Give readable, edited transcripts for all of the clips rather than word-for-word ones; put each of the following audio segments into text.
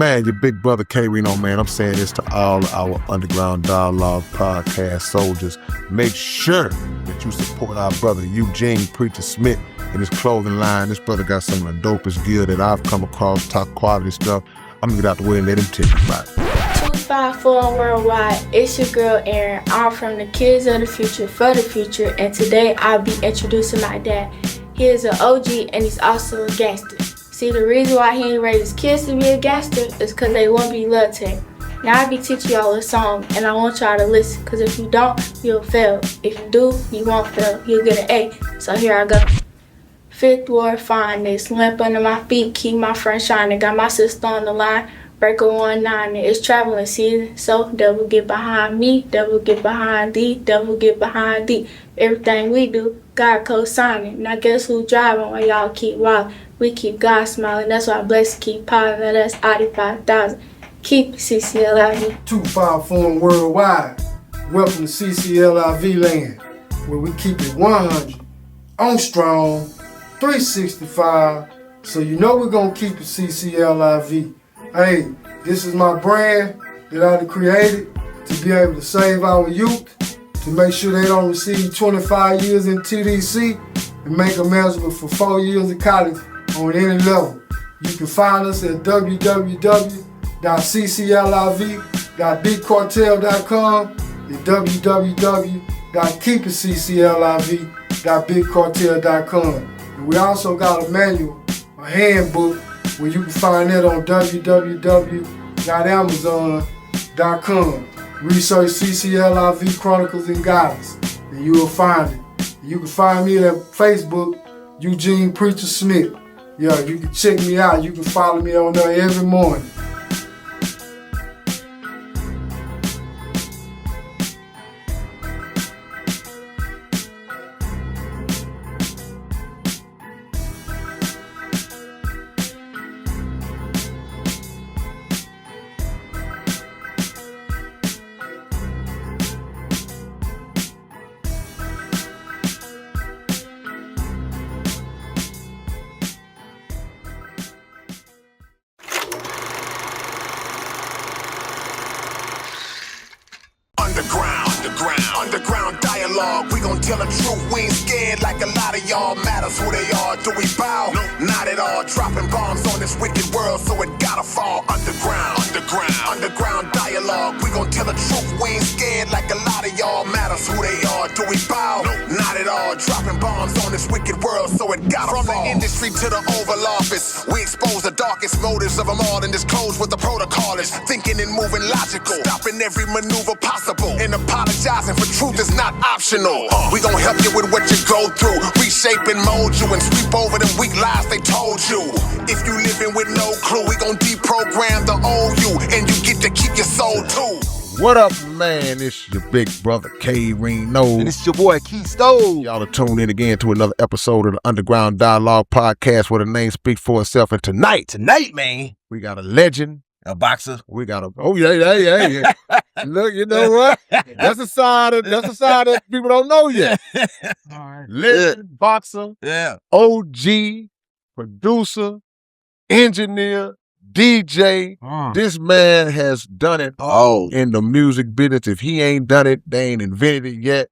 Man, your big brother K-Reno, man, I'm saying this to all our Underground Dialogue podcast soldiers. Make sure that you support our brother Eugene Preacher Smith in his clothing line. This brother got some of the dopest gear that I've come across, top quality stuff. I'm gonna get out the way and let him tell you about it. 254 Worldwide, it's your girl Erin. I'm from the Kids of the Future for the Future, and today I'll be introducing my dad. He is an OG and he's also a gangster. See, the reason why he ain't raised his kids to be a gangster is because they won't be love to him. Now I be teaching y'all a song and I want y'all to listen, because if you don't, you'll fail. If you do, you won't fail. You'll get an A. So here I go. Fifth ward finest, lamp under my feet, keep my front shining. Got my sister on the line, breaker 19. It's traveling season, so devil get behind me, devil get behind thee, devil get behind thee. Everything we do, God co-signing. Now guess who driving while y'all keep wild? We keep God smiling, that's why blessed keep piling. Now that's 85,000. Keep CCLIV. 254 Worldwide. Welcome to CCLIV land, where we keep it 100, on strong, 365. So you know we're gonna keep it CCLIV. Hey, this is my brand that I created to be able to save our youth, to make sure they don't receive 25 years in TDC and make them eligible for 4 years of college on any level. You can find us at www.ccliv.bigcartel.com and www.keepitccliv.bigcartel.com. And we also got a manual, a handbook, where you can find that on www.amazon.com. Research CCLIV Chronicles and Guidance, and you will find it. You can find me at Facebook, Eugene Preacher Smith. Yeah, you can check me out. You can follow me on there every morning. Underground dialogue. We gon' tell the truth. We ain't scared like a lot of y'all. Matters who they are. Do we bow? No, not at all. Dropping bombs on this wicked world, so it gotta fall. Underground dialogue. We gon' tell the truth. We ain't scared like a lot of y'all. Matters who they are. Do we bow? No, not at all. Dropping bombs on this wicked world, so it gotta fall. From the industry to the Oval Office, we expose the darkest motives of them all and disclose what the protocol is. Thinking and moving logical, stopping every maneuver possible, and apologizing for truth is not optional. We gon' help you with what you go through, reshape and mold you, and sweep over them weak lies they told you. If you living with no clue, we gon' deprogram the old you, and you get to keep your soul too. What up, man? It's your big brother K-Reno. And it's your boy Keystone. Y'all are tuned in again to another episode of the Underground Dialogue podcast, where the name speaks for itself. And tonight, man, we got a legend. A boxer. We got a yeah. Look, you know what? That's a sign that people don't know yet. All right. Legend, boxer, OG, producer, engineer, DJ. This man has done it all in the music business. If he ain't done it, they ain't invented it yet.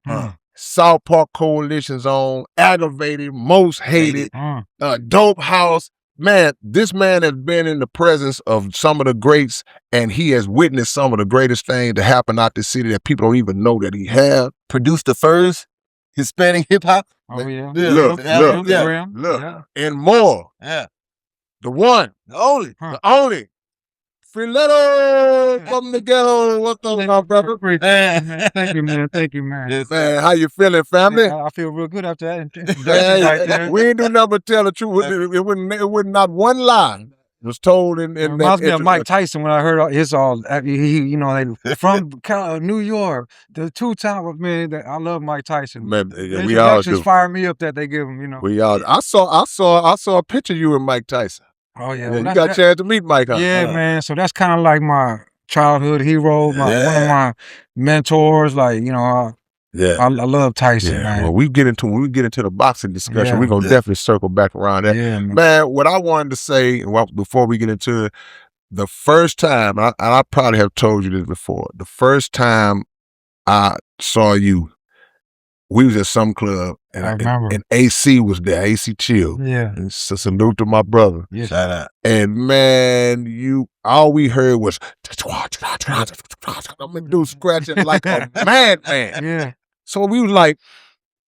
South Park Coalition's on, Aggravated, Most Hated, Dope House. Man, this man has been in the presence of some of the greats, and he has witnessed some of the greatest things to happen out this city that people don't even know that he has. Produced the first Hispanic hip hop. Oh, yeah. Look, and more. Yeah. The one, the only. Filero from the ghetto. What's up, my brother? Thank you, man. Yes, man, how you feeling, family? I feel real good after that. We ain't do nothing but tell the truth. It wasn't not one lie was told in that. Reminds me of Mike Tyson when I heard his all. He from New York, the two-time man. I love Mike Tyson. Man, we all do. Fire me up that they give him. We all. I saw a picture of you and Mike Tyson. Oh yeah, you got a chance to meet Mike. Huh? Yeah, man. So that's kind of like my childhood hero, one of my mentors. Like I love Tyson. Yeah. Man. Well, when we get into the boxing discussion, we're gonna definitely circle back around that. Yeah, man. What I wanted to say before we get into it, the first time, and I probably have told you this before, the first time I saw you, we was at some club, and I remember. And AC was there, AC Chill. Yeah. And so salute to my brother. Yeah. Shout out. And man, all we heard was, I'm dude scratching like a madman. Yeah. So we was like,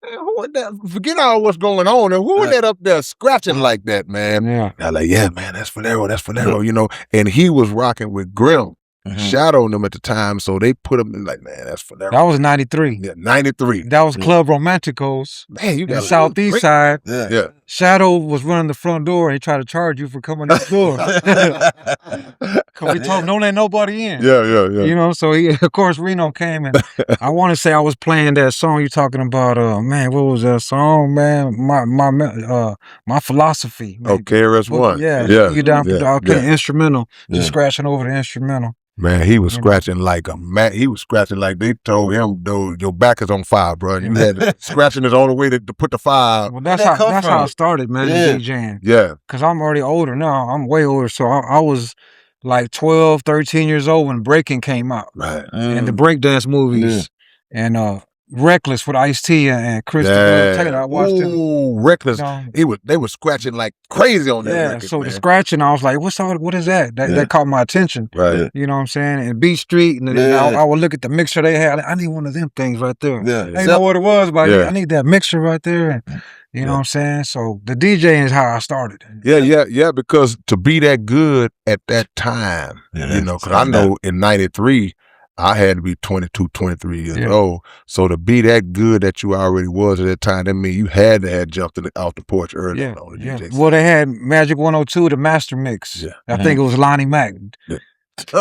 man, who is that? Forget all what's going on. And who is that up there scratching like that, man? Yeah. I like, yeah, man, that's Filero, you know. And he was rocking with Grimm Shadow and them at the time, so they put him in like, man, that's Filero. That was 93. Yeah, 93. That was Club Romanticos. Man, you got the southeast side. Yeah. Shadow was running the front door and he tried to charge you for coming next door. Cause we told him don't let nobody in. Yeah. You know, so he, of course, Reno came and I want to say I was playing that song you're talking about. Man, what was that song, man? My philosophy. Man. Okay, KRS-One. Yeah. You down for the instrumental, just scratching over the instrumental. Man, he was scratching like a man. He was scratching like they told him, though, your back is on fire, bro. You had scratching is the only way to put the fire. Well, that's how I started, man, DJing. Yeah. Because I'm already older now. I'm way older. So I was like 12, 13 years old when breaking came out. Right. And the breakdance movies. And Reckless with Ice-T and Christopher Taylor. I watched it. Ooh, Reckless. They were scratching like crazy on that record, so man. the scratching, I was like, what is that? That caught my attention. Right. You know what I'm saying? And Beat Street, and I would look at the mixer they had. I need one of them things right there. Yeah. I didn't know what it was, but I need that mixer right there. And, you know what I'm saying? So the DJing is how I started. Yeah, because to be that good at that time, you know, because I know in 93, I had to be 22, 23 years old. So to be that good that you already was at that time, that means you had to have jumped off the porch early on the DJ. Well, they had Magic 102, the master mix. Yeah. I think it was Lonnie Mac. Yeah. He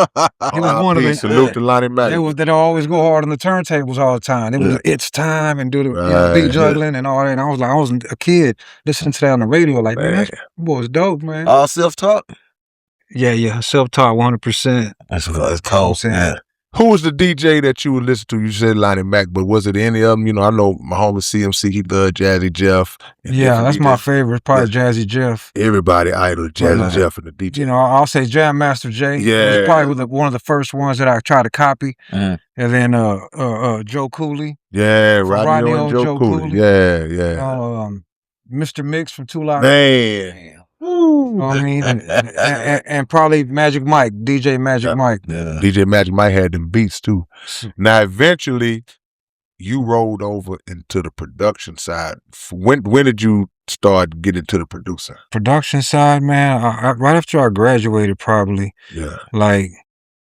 was one of them. Salute to Lonnie Mac. They'd always go hard on the turntables all the time. It was It's Time and do the beat juggling and all that. And I was a kid listening to that on the radio like, man, that boy's dope, man. All self-taught? Yeah. Self-taught 100%. That's cold. Yeah. Who was the DJ that you would listen to? You said Lonnie Mac, but was it any of them? You know, I know my homie CMC, he loved Jazzy Jeff. Yeah, that's my favorite, probably Jazzy Jeff. Everybody idol Jazzy Jeff and the DJ. You know, I'll say Jam Master Jay. Yeah. He was probably one of the first ones that I tried to copy. And then Joe Cooley. Yeah, Rodney and Joe Cooley. Yeah. Mr. Mix from Two Live. Man. You know what I mean? And probably Magic Mike, DJ Magic Mike. Yeah. DJ Magic Mike had them beats too. Now, eventually, you rolled over into the production side. When did you start getting to the producer? Production side, man, right after I graduated, probably. Yeah. Like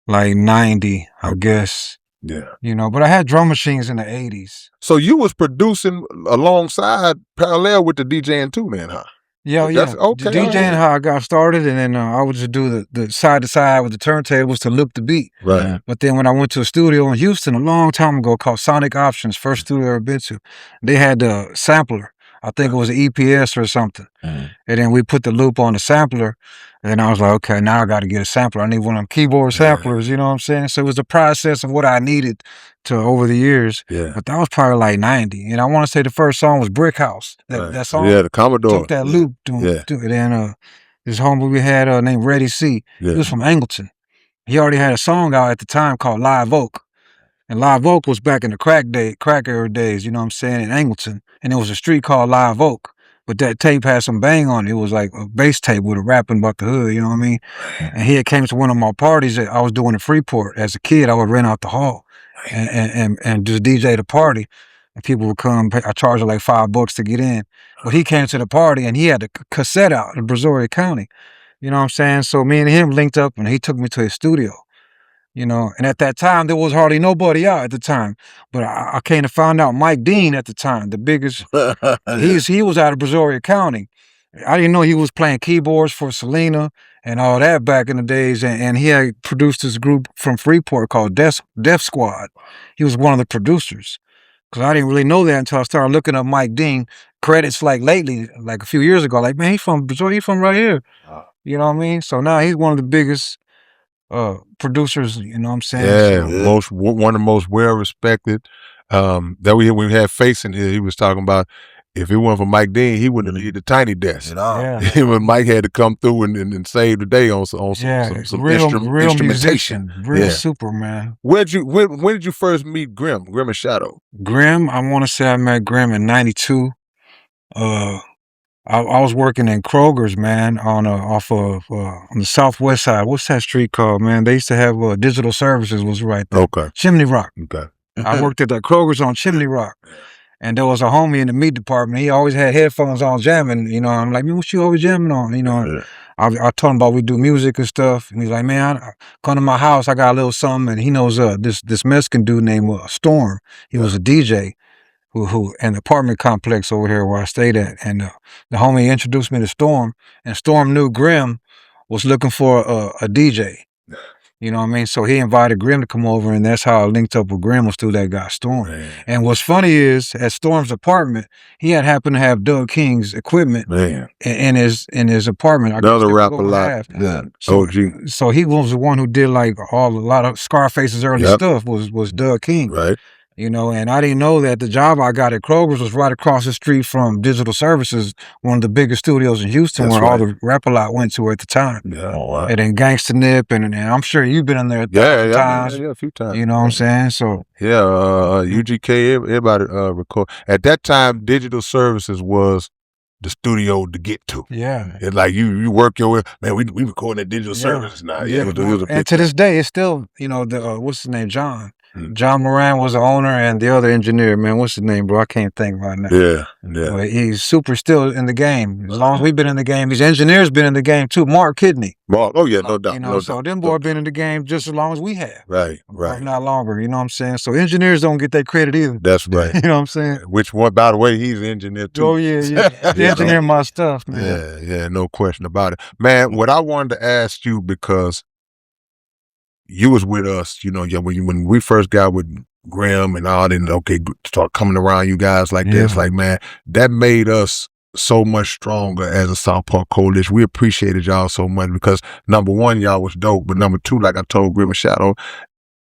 90, I guess. Yeah. You know, but I had drum machines in the 80s. So you was producing alongside, parallel with the DJing too, man, huh? Yeah. Okay. The DJing how I got started, and then I would just do the side to side with the turntables to loop the beat. Right. But then when I went to a studio in Houston a long time ago called Sonic Options, first studio I ever been to, they had the sampler. I think it was an EPS or something. And then we put the loop on the sampler. And then I was like, okay, now I got to get a sampler. I need one of them keyboard samplers, you know what I'm saying? So it was the process of what I needed to over the years. Yeah. But that was probably like 90. And I want to say the first song was Brick House. That song. Yeah, the Commodore. Took that loop. And then this homie we had named Reddy C. He was from Angleton. He already had a song out at the time called Live Oak. And Live Oak was back in the crack era days, you know what I'm saying, in Angleton. And there was a street called Live Oak. But that tape had some bang on it. It was like a bass tape with a rapping about the hood, you know what I mean? And he had came to one of my parties that I was doing in Freeport. As a kid, I would rent out the hall and just DJ the party. And people would come, I charged like $5 to get in. But he came to the party and he had a cassette out in Brazoria County. You know what I'm saying? So me and him linked up and he took me to his studio. You know, and at that time, there was hardly nobody out at the time. But I came to find out Mike Dean at the time, the biggest, he was out of Brazoria County. I didn't know he was playing keyboards for Selena and all that back in the days. And he had produced this group from Freeport called Def Squad. He was one of the producers. Because I didn't really know that until I started looking up Mike Dean credits like lately, like a few years ago. Like, man, he's from Brazoria, he's from right here. You know what I mean? So now he's one of the biggest producers, you know what I'm saying? Yeah, one of the most well respected. That we had Face in here. He was talking about if it wasn't for Mike Dean, he wouldn't have needed the tiny desk. Yeah. When Mike had to come through and save the day on some real instrumentation. musician, real super, man. When did you first meet Grimm and Shadow? Grimm, I want to say I met Grimm in '92. I was working in Kroger's, man, on the southwest side. What's that street called, man? They used to have Digital Services was right there. Okay. Chimney Rock. Okay. I worked at that Kroger's on Chimney Rock. And there was a homie in the meat department. He always had headphones on jamming. You know, I'm like, man, what you always jamming on? You know, I told him about we do music and stuff. And he's like, man, come to my house. I got a little something. And he knows this Mexican dude named Storm. He was a DJ who in the apartment complex over here where I stayed at. And the homie introduced me to Storm. And Storm knew Grimm was looking for a DJ. You know what I mean? So he invited Grimm to come over, and that's how I linked up with Grimm, was through that guy, Storm. Man. And what's funny is, at Storm's apartment, he had happened to have Doug King's equipment in his apartment. Another rapper live. Yeah. So he was the one who did like a lot of Scarface's early stuff was Doug King. Right. You know, and I didn't know that the job I got at Kroger's was right across the street from Digital Services, one of the biggest studios in Houston, where all the Rap-A-Lot went to at the time. Yeah. Oh, wow. And then Gangsta Nip, and I'm sure you've been in there a thousand times. Yeah, a few times. You know what I'm saying? So UGK, everybody record. At that time, Digital Services was the studio to get to. Yeah. It's like you work your way, man, we recording at Digital Services now. Yeah. It was and to this day, it's still, you know, the what's his name, John. John Moran was the owner, and the other engineer, man, what's his name, bro? I can't think right now. Yeah. But he's super still in the game. As long as we've been in the game, these engineers been in the game too. Mark Kidney. No doubt. You know, so them boys been in the game just as long as we have. Right. If not longer, you know what I'm saying? So engineers don't get that credit either. That's right. You know what I'm saying? Which one, by the way, he's an engineer too. Oh, yeah. He engineer my stuff, man. Yeah, no question about it. Man, what I wanted to ask you, because you was with us, you know, when we first got with Grimm and all, then start coming around you guys like this, like, man, that made us so much stronger as a South Park Coalition. We appreciated y'all so much because, number one, y'all was dope, but number two, like I told Grimm Shadow,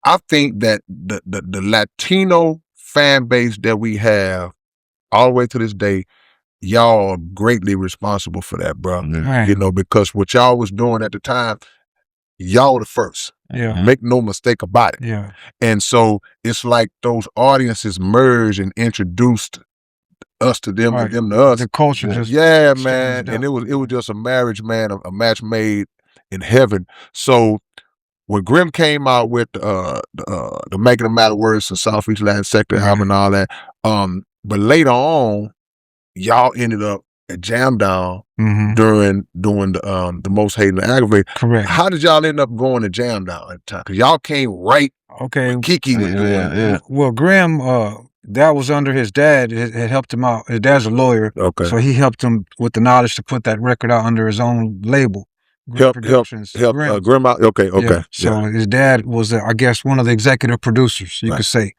I think that the Latino fan base that we have all the way to this day, y'all are greatly responsible for that, bro. Right. You know, because what y'all was doing at the time, y'all the first. Yeah. Make no mistake about it. Yeah. And so it's like those audiences merged and introduced us to them and them to us. The culture just man. And it was just a marriage, man, a match made in heaven. So when Grimm came out with the Making It Matter Words and Southeast Latin Sector album and all that, but later on, y'all ended up at Jam Down during doing the Most Hated and Aggravated. Correct. How did y'all end up going to Jam Down at the time? Because y'all came right when Keke was doing it. Well, Grimm, that was under his dad. It helped him out. His dad's a lawyer. Okay. So he helped him with the knowledge to put that record out under his own label. Help Grimm out. Okay. Yeah. So his dad was, I guess, one of the executive producers, you could say.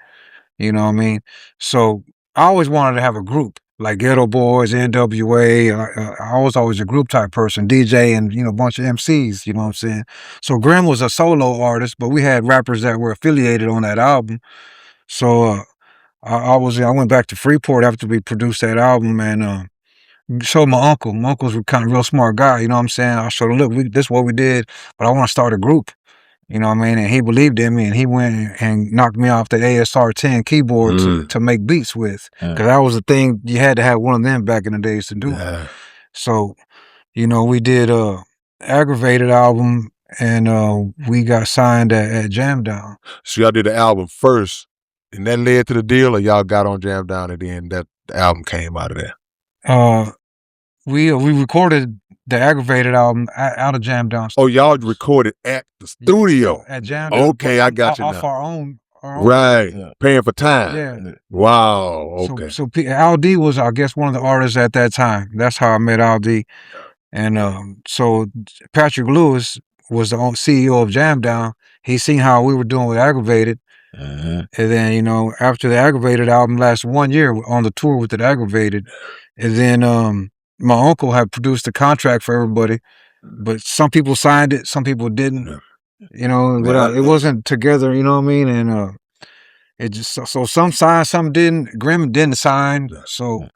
You know what I mean? So I always wanted to have a group. Like Ghetto Boys, NWA, I was always a group type person, DJ and, you know, a bunch of MCs, you know what I'm saying? So Grimm was a solo artist, but we had rappers that were affiliated on that album. So I went back to Freeport after we produced that album and showed my uncle. My uncle's kind of real smart guy, you know what I'm saying? I showed him, look, this is what we did, but I want to start a group. You know what I mean? And he believed in me, and he went and knocked me off the ASR 10 keyboard to make beats with. Because that was the thing, you had to have one of them back in the days to do it. So, you know, we did Aggravated album, and we got signed at Jam Down. So y'all did the album first, and that led to the deal, or y'all got on Jam Down, and then the album came out of there? We recorded the Aggravated album out of Jam Down. Oh, y'all recorded at the studio? At Jam Down. Okay, I got you now. Off our own. Right. Yeah. Paying for time. Yeah. Wow. Okay. So Al D was, I guess, one of the artists at that time. That's how I met Al D. And so Patrick Lewis was the CEO of Jam Down. He seen how we were doing with Aggravated. And then, you know, after the Aggravated album lasted 1 year on the tour with the Aggravated. And then my uncle had produced a contract for everybody, but some people signed it, some people didn't. You know, it wasn't together, you know what I mean? And it just, so some signed, some didn't. Grimm didn't sign. So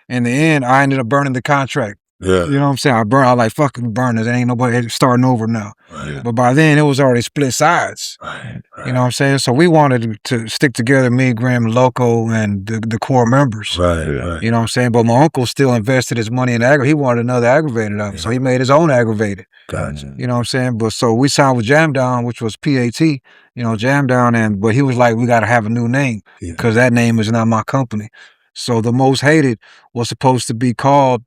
in the end, I ended up burning the contract. Yeah. You know what I'm saying? I was like, fuck it, burn it. Ain't nobody starting over now. Right. But by then, it was already split sides. Right. You know what I'm saying? So we wanted to stick together, me, Grimm, Loco, and the core members. Right. You know what I'm saying? But my uncle still invested his money in he wanted another aggravated album. So he made his own aggravated. Gotcha. You know what I'm saying? But so we signed with Jam Down, which was PAT, Jam Down, but he was like, we got to have a new name because that name is not my company. So the Most Hated was supposed to be called,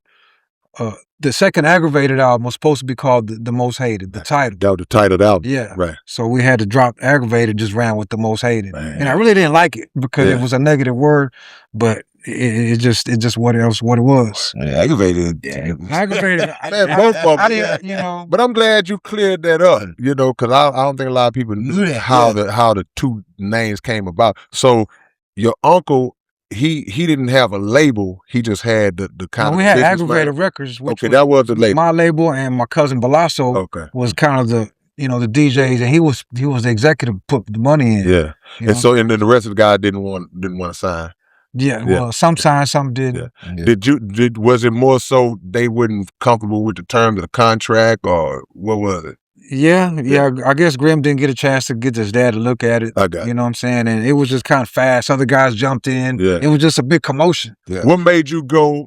the second aggravated album was supposed to be called the Most Hated, the title. That was the title album. Yeah. Right. So we had to drop aggravated, just ran with the Most Hated. Man. And I really didn't like it because it was a negative word, but it just what it was. Yeah, aggravated. Aggravated. Man, both of I them. didn't, But I'm glad you cleared that up, because I don't think a lot of people knew how the two names came about. So your uncle, he didn't have a label. He just had the kind of. We had Aggravated Records. Which that was the label. My label, and my cousin Balasso was kind of the the DJs, and he was the executive, put the money in. Yeah, and then the rest of the guys didn't want to sign. Yeah, well, some signed, some didn't. Yeah. Was it more so they weren't comfortable with the terms of the contract, or what was it? Yeah. I guess Grimm didn't get a chance to get his dad to look at it. You know what I'm saying? And it was just kind of fast. Other guys jumped in. Yeah. It was just a big commotion. Yeah. What made you go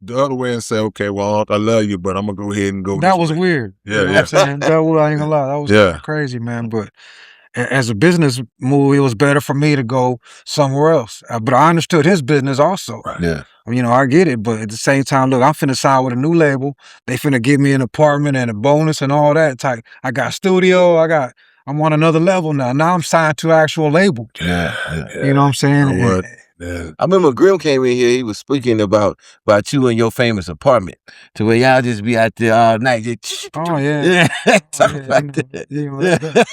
the other way and say, okay, well, I love you, but I'm going to go ahead and go That was weird. Yeah, you know what I'm saying? I ain't gonna lie. That was crazy, man. But as a business move, it was better for me to go somewhere else. But I understood his business also. Right. Yeah. I get it, but at the same time, look, I'm finna sign with a new label. They finna give me an apartment and a bonus and all that type. I got studio. I'm on another level now. Now I'm signed to an actual label. Yeah. You know what I'm saying? Yeah. I remember Grimm came in here, he was speaking about you and your famous apartment, to where y'all just be out there all night. Oh, yeah.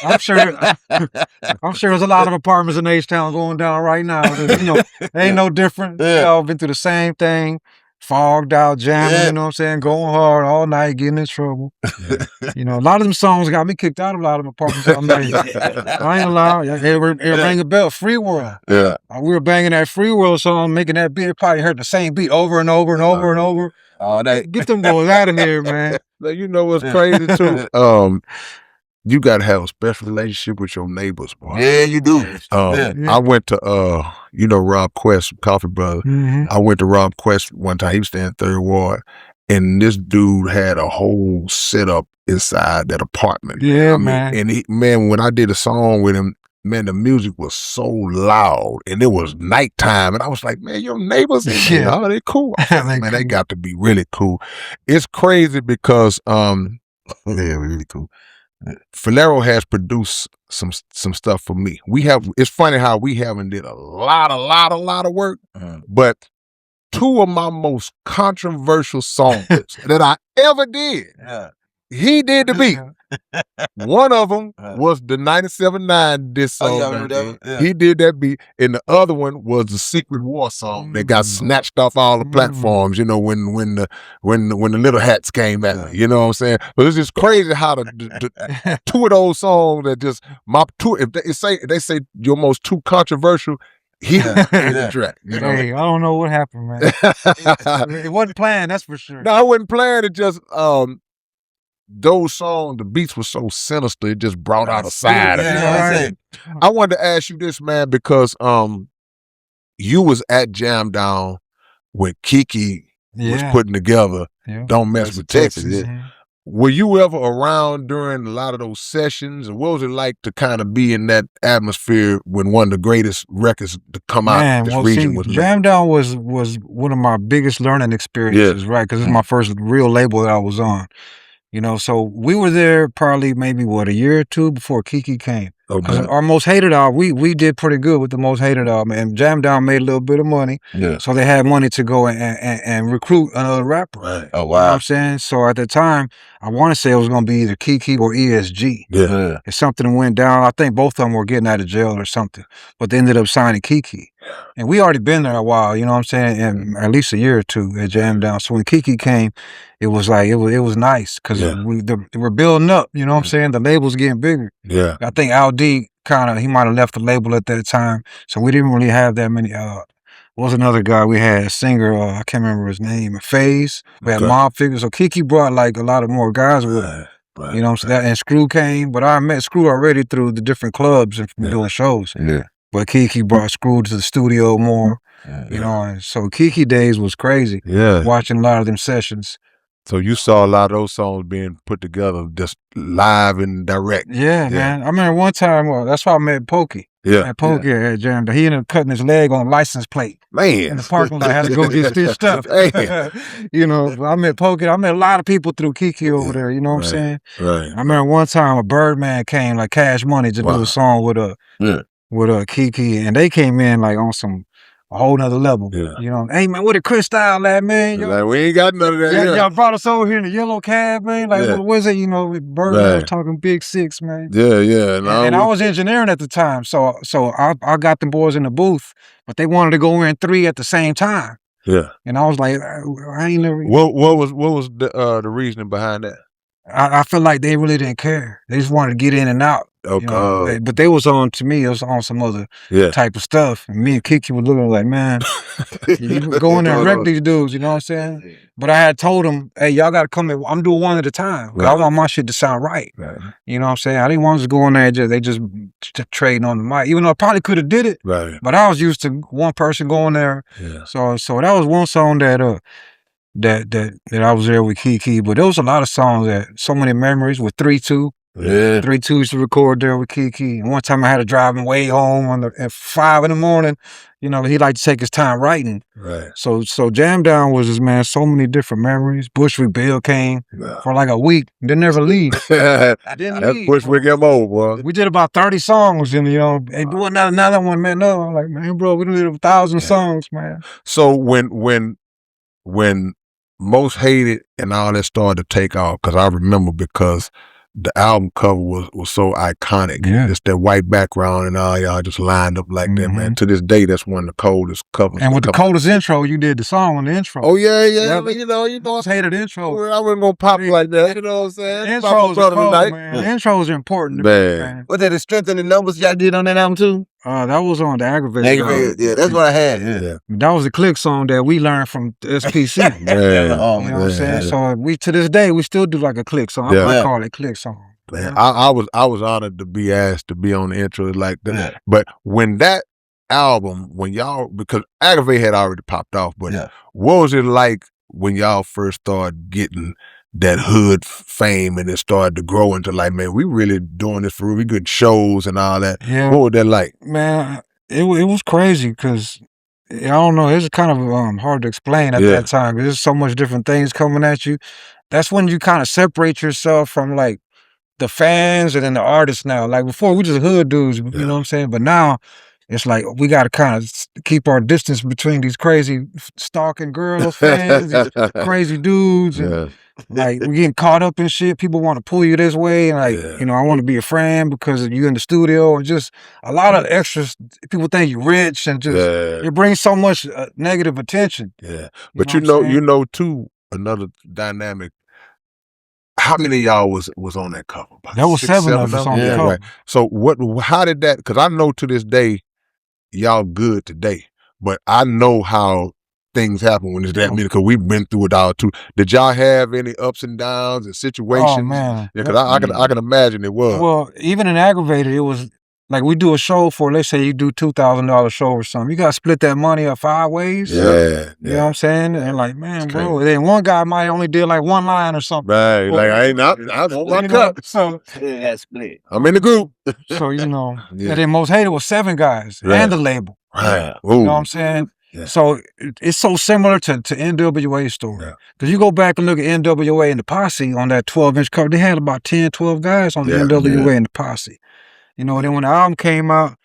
I'm sure there's a lot of apartments in H-Town going down right now. Ain't no different. Y'all been through the same thing. Fogged out, jamming, you know what I'm saying? Going hard all night, getting in trouble. A lot of them songs got me kicked out of a lot of apartments. I ain't gonna lie. It rang a bell. Free World. Yeah. We were banging that Free World song, making that beat. Probably heard the same beat over and over and over and over. Get them boys out of here, man. You know what's crazy too? You gotta have a special relationship with your neighbors, boy. Yeah, you do. I went to Rob Quest, Coffee Brother. Mm-hmm. I went to Rob Quest one time. He was staying in 3rd Ward, and this dude had a whole setup inside that apartment. Yeah, man. And when I did a song with him, man, the music was so loud, and it was nighttime, and I was like, man, your neighbors, oh, they cool. Man, they got to be really cool. It's crazy because really cool. Filero has produced some stuff for me. It's funny how we haven't did a lot of work, but 2 of my most controversial songs that I ever did, he did the beat. One of them was the 97.9 diss song. He did that beat, and the other one was the Secret War song that got snatched off all the platforms. When the Little Hats came out. You know what I'm saying? But it's just crazy how the 2 of those songs that just if they say your most 2 controversial. He did the track. Hey, I don't know what happened, man. It wasn't planned, that's for sure. No, I wasn't planned. It just those songs, the beats were so sinister, it just brought out a side of it. I wanted to ask you this, man, because you was at Jam Down when Keke was putting together Don't Mess with Texas. Were you ever around during a lot of those sessions? Or what was it like to kind of be in that atmosphere when one of the greatest records to come out of this region was made? Jam Down was one of my biggest learning experiences, right? Because it's my first real label that I was on. So we were there probably maybe a year or 2 before Keke came. Because our Most Hated album, we did pretty good with the Most Hated album, and Jam Down made a little bit of money. Yeah. So they had money to go and recruit another rapper. Right. Oh, wow. You know what I'm saying? So at the time, I want to say it was going to be either Keke or ESG. Yeah. If something went down, I think both of them were getting out of jail or something. But they ended up signing Keke. And we already been there a while, you know what I'm saying? And at least a year or 2 at Jam Down. So when Keke came, it was like, it was nice because we're building up, you know what I'm saying? The label's getting bigger. Yeah. I think Al D he might have left the label at that time. So we didn't really have that many what was another guy we had? A singer, I can't remember his name. FaZe. We had Mob Figure. So Keke brought like a lot of more guys with him. Right, you know what I'm saying? And Screw came, but I met Screw already through the different clubs and from doing shows. Yeah. But Keke brought Screw to the studio more. You know, and so Keke days was crazy. Yeah. Watching a lot of them sessions. So you saw a lot of those songs being put together just live and direct. Yeah, man. I remember one time, that's why I met Pokey. Yeah. And Pokey had jammed. He ended up cutting his leg on a license plate. Man. In the parking lot. I had to go get stitched up. You know, I met Pokey. I met a lot of people through Keke over there. You know what I'm saying? Right. I remember one time a Birdman came, like Cash Money, to do a song with Keke. And they came in like on some a whole nother level. Yeah. You know, hey man, where the Chris Style at, man? Like, we ain't got none of that. Y'all brought us over here in the yellow cab, man. Like, what was it? You know, Birdman was talking Big Six, man. Yeah. And I was engineering at the time, so I got the boys in the booth, but they wanted to go in 3 at the same time. Yeah. And I was like, I ain't never. What was the reasoning behind that? I feel like they really didn't care. They just wanted to get in and out. Okay. You know, but they was on, to me, it was on some other type of stuff. And me and Keke was looking like, man, you go in there and wreck these dudes, you know what I'm saying? But I had told them, hey, y'all got to come in. I'm doing one at a time. Right. I want my shit to sound right. You know what I'm saying? I didn't want us to go in there and they just trading on the mic. Even though I probably could have did it. Right. But I was used to one person going there. Yeah. So that was one song that I was there with Keke. But there was a lot of songs that, so many memories with 3-2. Yeah. 3-2 used to record there with Keke. And one time I had to drive him way home at 5 in the morning. You know, he liked to take his time writing. Right. So Jam Down was just, man, so many different memories. Bushwick Bill came for like a week. Didn't never leave. Didn't leave. Bushwick M.O., boy. We did about 30 songs and, you know, hey, do another one, man. No, I'm like, man, bro, we did 1,000 songs, man. So when Most Hated and all that started to take off, because I remember because the album cover was so iconic. Yeah. Just that white background and all y'all just lined up like that, man. To this day, that's one of the coldest covers. And with the coldest intro, you did the song on the intro. Oh, yeah. You know. Most Hated intro. I wasn't going to pop like that, you know what I'm saying? Intros are cold, man. Intros are important to me, man. Was that the Strength and the Numbers y'all did on that album, too? That was on the Aggravated. Yeah, that's what I had. Yeah. That was the click song that we learned from SPC. You know what I'm saying? So to this day, we still do like a click song. I call it click song. Man, I was honored to be asked to be on the intro like that. Yeah. But when that album, because Aggravate had already popped off, but what was it like when y'all first started getting that hood fame and it started to grow into like, man, we really doing this for real. We good shows and all that. Yeah. What was that like? Man, it was crazy because I don't know. It was kind of hard to explain at that time because there's so much different things coming at you. That's when you kind of separate yourself from like the fans and then the artists now. Like before, we just hood dudes, you know what I'm saying? But now it's like we got to kind of keep our distance between these crazy stalking girls, fans, these crazy dudes. And, like we're getting caught up in shit. People want to pull you this way, and like you know, I want to be a friend because you in the studio, and just a lot of extras. People think you're rich, and just it brings so much negative attention. Yeah, but you know too, another dynamic. How many of y'all was on that cover? There was 7 of us on the cover. Right. So how did that? Because I know to this day, y'all good today, but I know how things happen when it's that many, because we've been through it all too. Did y'all have any ups and downs and situations? Oh man, yeah, because I can imagine it was. Well, even in Aggravated, it was like we do a show for, let's say you do $2,000 show or something. You got to split that money up 5 ways. Yeah. You know what I'm saying? And like, man, bro, then one guy might only did like 1 line or something. Right. Like I want my cut. So split. I'm in the group. So, you know, and then Most Hated was 7 guys and the label. Right. You know what I'm saying? Yeah. So it's so similar to NWA's story. Because you go back and look at NWA and the Posse on that 12-inch cover, they had about 10, 12 guys on the NWA and the Posse. You know, then when the album came out,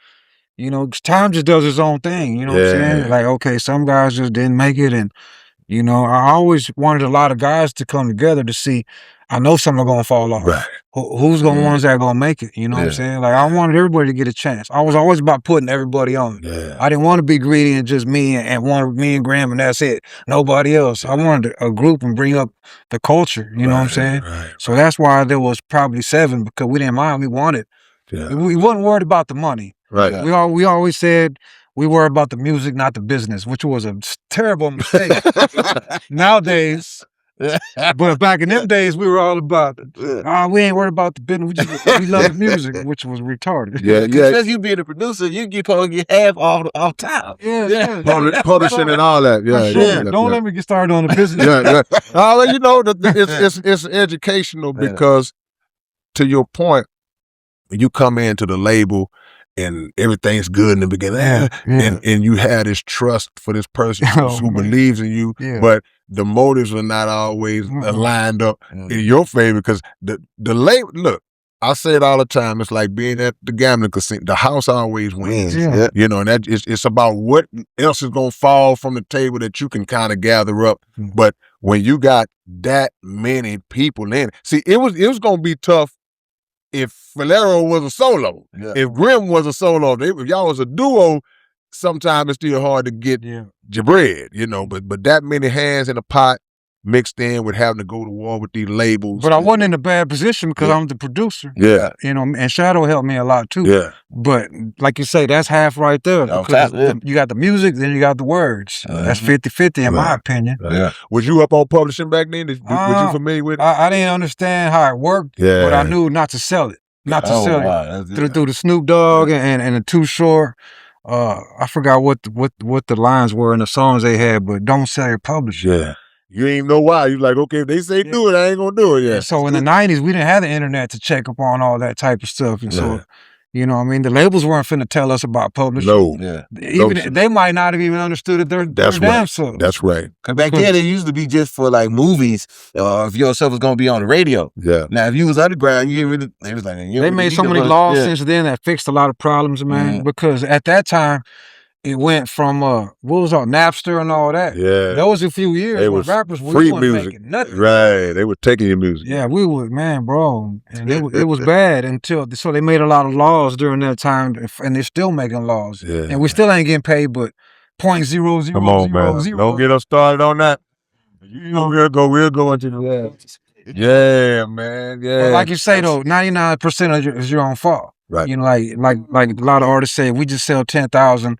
you know, time just does its own thing. You know what I'm saying? Like, okay, some guys just didn't make it. And, you know, I always wanted a lot of guys to come together to see, I know some are going to fall off. Right. Who's the ones that are going to make it? You know what I'm saying? Like, I wanted everybody to get a chance. I was always about putting everybody on. Yeah. I didn't want to be greedy and just me and me and Grimm and that's it. Nobody else. I wanted a group and bring up the culture. You know what I'm saying? Right. So that's why there was probably 7, because we didn't mind. We wanted. Yeah. We wasn't worried about the money. Right. We always said we were about the music, not the business, which was a terrible mistake nowadays. But back in them days, we were all about we ain't worried about the business. We love the music, which was retarded. Yeah. Because you being a producer, you probably get half off top. Yeah. Publishing and all that. Yeah. Don't let me get started on the business. You know, it's educational because, to your point, when you come into the label and everything's good in the beginning, and you have this trust for this person who believes in you, but the motives are not always lined up in your favor, because the label, look, I say it all the time, it's like being at the gambling casino. The house always wins. You know, and that it's about what else is going to fall from the table that you can kind of gather up. But when you got that many people in it, see, it was going to be tough if Filero was a solo. If Grimm was a solo, if y'all was a duo, sometimes it's still hard to get your bread, you know. But that many hands in a pot mixed in with having to go to war with these labels. But I wasn't in a bad position because I'm the producer. You know, and Shadow helped me a lot too. But like you say, that's half right there. You got the music, then you got the words. That's 50-50 in my opinion. Was you up on publishing back then? Was you familiar with it? I didn't understand how it worked, but I knew not to sell it. Not to sell it. Through the Snoop Dogg and the Too Short. I forgot what the lines were in the songs they had, but don't sell your publishing. You ain't even know why. You like, okay, if they say do it, I ain't gonna do it. So in the 90s, we didn't have the internet to check up on all that type of stuff. And so, you know what I mean? The labels weren't finna tell us about publishing. No. Even they might not have even understood it. They're damn so. That's right. Cause back then it used to be just for like movies, if yourself was gonna be on the radio. Now if you was underground, you didn't really. They was like, they made so many laws since then that fixed a lot of problems, man. Because at that time, it went from what was all Napster and all that. That was a few years when rappers free music. Making nothing. Right, they were taking your music. We would, man, bro, and it was bad until so they made a lot of laws during that time, and they're still making laws, and we still ain't getting paid, but .0000. Come on, man, don't get us started on that. You know we'll go into that. Yeah, man. Well, like you say though, 99% is your own fault. Right. You know, like a lot of artists say, we just sell 10,000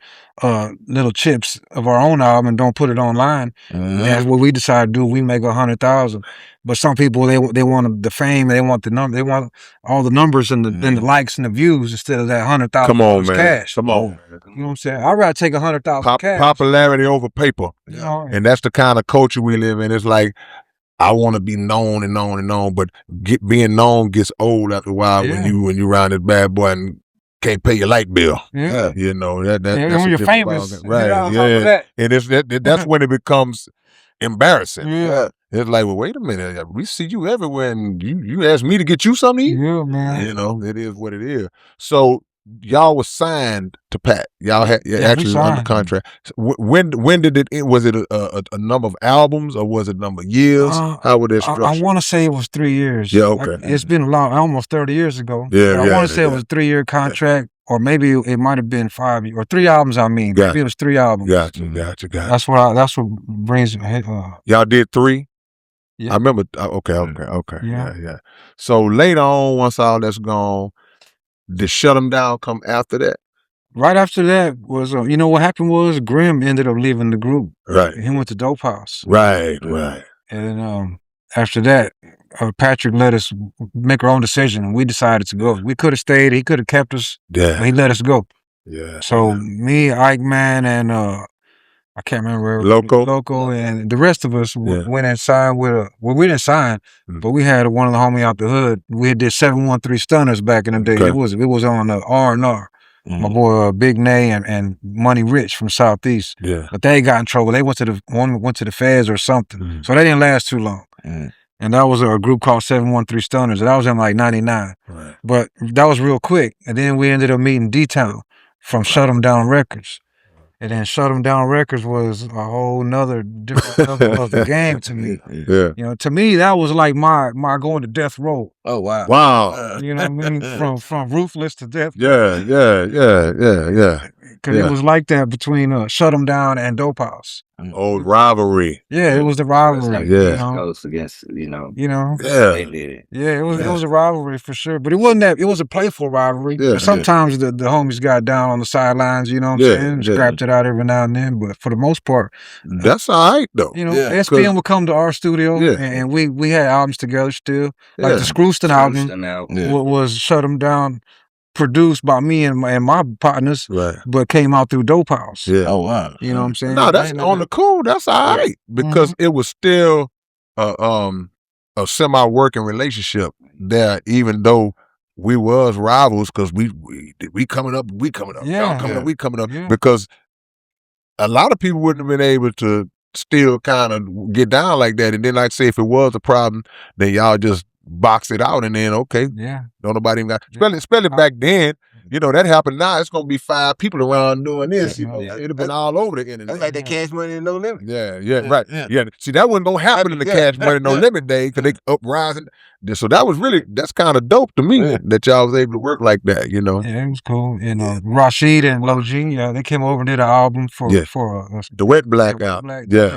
little chips of our own album and don't put it online. That's what we decide to do. We make 100,000. But some people they want the fame, they want the number, they want all the numbers and the likes and the views instead of that 100,000. Come on, man. Cash. Come on. You know what I'm saying? I'd rather take 100,000 cash. Popularity over paper. You know? And that's the kind of culture we live in. It's like, I want to be known and known and known, but being known gets old after a while when you around this bad boy and can't pay your light bill. You know that's when you're famous, right? And that's when it becomes embarrassing. It's like, well, wait a minute, we see you everywhere, and you asked me to get you something to eat? Man. You know, it is what it is. So y'all was signed to Pat. Y'all had actually under contract. So when did it end? Was it a number of albums or was it a number of years? How would that structure? I want to say it was 3 years. It's been almost 30 years ago. I want to say it was a 3-year contract, or maybe it might have been 5 years, or 3 albums. I mean, maybe it was 3 albums. Gotcha. That's what brings. Y'all did 3. Yeah. I remember. Okay. Yeah. So later on, once all that's gone, did Shut 'Em Down come after that? Right after that was, what happened was Grimm ended up leaving the group. Right. He went to Dope House. Right. And after that, Patrick let us make our own decision, and we decided to go. We could have stayed. He could have kept us. But he let us go. So me, Ike Man, and I can't remember. Loco, and the rest of us went and signed with we didn't sign, but we had one of the homie out the hood. We did 713 Stunners back in the day. It was on R&R. My boy Big Nay and Money Rich from Southeast. But they got in trouble. They went to the feds or something. So they didn't last too long. And that was a group called 713 Stunners. And that was in like 99. But that was real quick. And then we ended up meeting D-Town from Shut 'Em Down Records. And then Shut 'Em Down Records was a whole nother different level of the game to me. You know, to me, that was like my going to death row. Oh, wow. You know what I mean? From Ruthless to Death. Yeah. Because it was like that between Shut 'Em Down and Dope House. Old rivalry. Yeah, it was the rivalry. Like Yeah. East Coast against, You know. Yeah. They did it. Yeah, it was a rivalry for sure. But it wasn't that. It was a playful rivalry. Yeah. Sometimes the homies got down on the sidelines. You know what I'm saying? Scrapped it out every now and then. But for the most part, that's all right though. You know, SPM would come to our studio, and we had albums together still. Like the Screwston album was Shut 'Em Down, produced by me and my partners, but came out through Dope House. Yeah. Oh wow. You know what I'm saying? No, that's on the cool. That's all right because it was still a semi-working relationship there, even though we was rivals because we coming up, we coming up, y'all coming up, we coming up because a lot of people wouldn't have been able to still kind of get down like that. And then, like say, if it was a problem, then y'all just box it out and then don't nobody even got especially back then. You know, that happened now. It's gonna be 5 people around doing this. You know, it'd have been all over the internet. That's like the Cash Money and No Limit. Yeah, right. Yeah. See, that wasn't gonna happen in the Cash Money No Limit day because they uprising. So that's kind of dope to me that y'all was able to work like that. You know. Yeah, it was cool. And Rashid and Lil G, they came over and did an album for the Wet Blackout.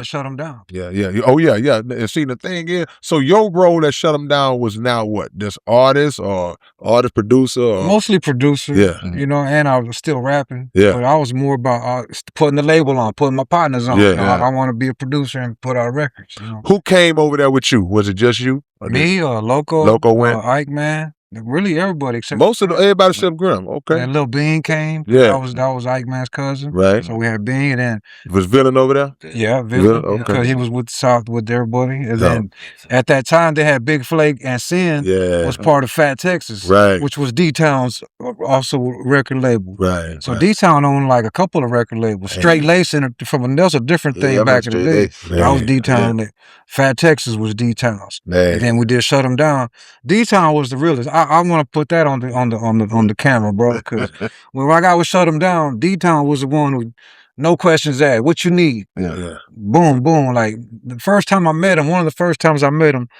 Shut 'Em Down. Yeah. Oh yeah. And see, the thing is, so your role at Shut 'Em Down was now what? Just artist or artist producer? Or? Mostly producer. Yeah. You know, and I was still rapping. Yeah. But I was more about putting the label on, putting my partners on. Yeah. You know, I want to be a producer and put out records. You know? Who came over there with you? Was it just you? Me or Loco? Loco went. Ike, man. Really everybody except everybody except Grimm. Okay. And Lil Bean came. Yeah. That was Ike Man's cousin. Right. So we had Bean and then was Villain over there? Yeah, Villain. Because he was with South with everybody. And then at that time they had Big Flake and Sin was part of Fat Texas. Right. Which was D-Town's also record label. Right. So D-Town owned like a couple of record labels. Straight Lace that was a different thing back in the day. That was D-Town. Fat Texas was D-Town's. And then we did Shut 'Em Down. D-Town was the realest. I want to put that on the camera, bro, because when I got with Shut 'Em Down, D-Town was the one who, no questions asked, what you need? Boom, boom. Like the first time I met him, one of the first times I met him,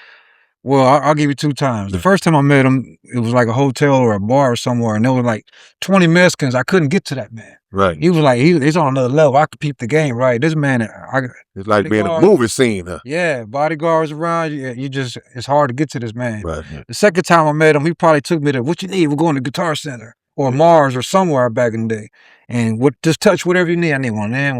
well, I'll give you 2 times. The first time I met him, it was like a hotel or a bar or somewhere, and there were like 20 Mexicans. I couldn't get to that man. Right. He was like, he's on another level. I could peep the game right. This man, it's like being a movie scene, huh? Yeah, bodyguards around you. It's hard to get to this man. Right. The second time I met him, he probably took me to, what you need? We're going to Guitar Center or Mars or somewhere back in the day. And just touch whatever you need. I need one. I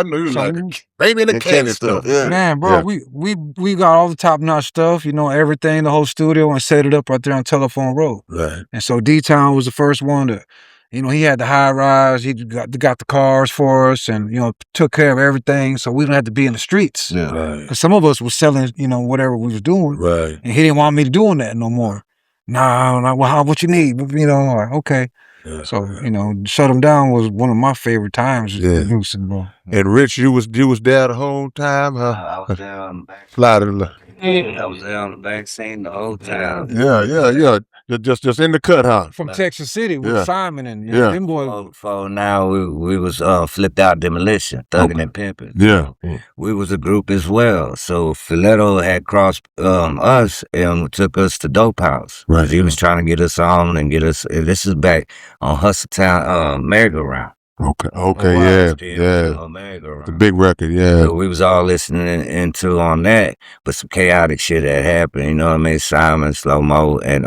knew you like baby in the candy stuff. Yeah. Man, bro, we got all the top notch stuff, you know, everything, the whole studio, and set it up right there on Telephone Road. Right. And so D-Town was the first one to, you know, he had the high rise, he got the cars for us, and you know, took care of everything, so we didn't have to be in the streets. Yeah. Right. Because some of us was selling, you know, whatever we was doing. Right. And he didn't want me doing that no more. Nah, well, what you need? You know, like, okay. Yeah. So, you know, Shut 'Em Down was one of my favorite times producing, bro. And Rich, you was there the whole time, huh? I was there on the back. Fly to the I was there on the back scene the whole time. Yeah. Just in the cut, huh? From Texas City with Simon and them boys. For now, we was flipped out demolition, thugging and pimping. Yeah. We was a group as well. So Filero had crossed us and took us to Dope House. Right. He was trying to get us on and get us. This is back on Hustletown merry-go-round. Okay, the big record, So we was all listening into on that, but some chaotic shit had happened, you know what I mean? Simon, Slow Mo, and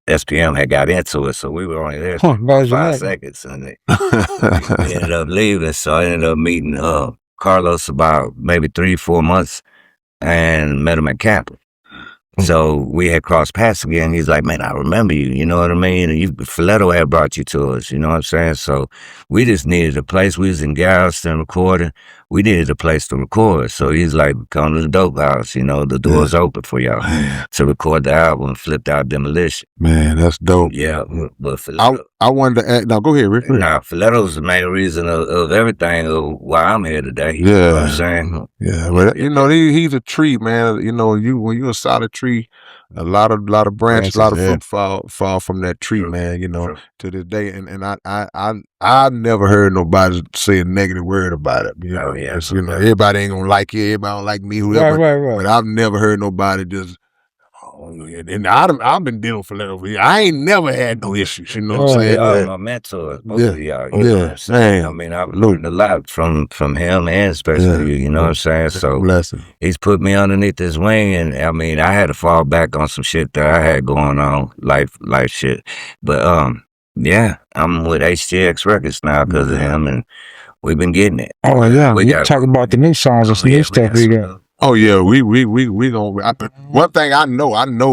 SPM had got into it, so we were only there for 5 seconds, and we ended up leaving, so I ended up meeting Carlos about maybe 3-4 months, and met him at Kaplan. So we had crossed paths again. He's like, man, I remember you. You know what I mean? And Filero had brought you to us. You know what I'm saying? So we just needed a place. We was in Galveston recording. We needed a place to record. So he's like, come to the Dope House. You know, the door's open for y'all to record the album, Flipped Out Demolition. Man, that's dope. Yeah, but Filero, I wanted to ask. Now, go ahead, Rick. Nah, Filero's the main reason of everything of why I'm here today. Yeah. You know what I'm saying? Yeah, but you know, he's a tree, man. You know, when you're a solid tree, a lot of branches, a lot of fruit fall from that tree, man. You know, to this day, and I never heard nobody say a negative word about it. You know, everybody ain't gonna like you, everybody don't like me, whoever. Right. But I've never heard nobody just And I've been dealing with Filero for years. I ain't never had no issues, you know what I'm saying? Y'all my mentors, both of y'all. You know what I'm saying? I mean, I've learned a lot from him and especially you, you know what I'm saying? So he's put me underneath his wing, and I mean, I had to fall back on some shit that I had going on, life shit. But yeah, I'm with HTX Records now because of him, and we've been getting it. Oh yeah, we talk about the new songs and some new stuff we got. Oh yeah, we gonna. One thing I know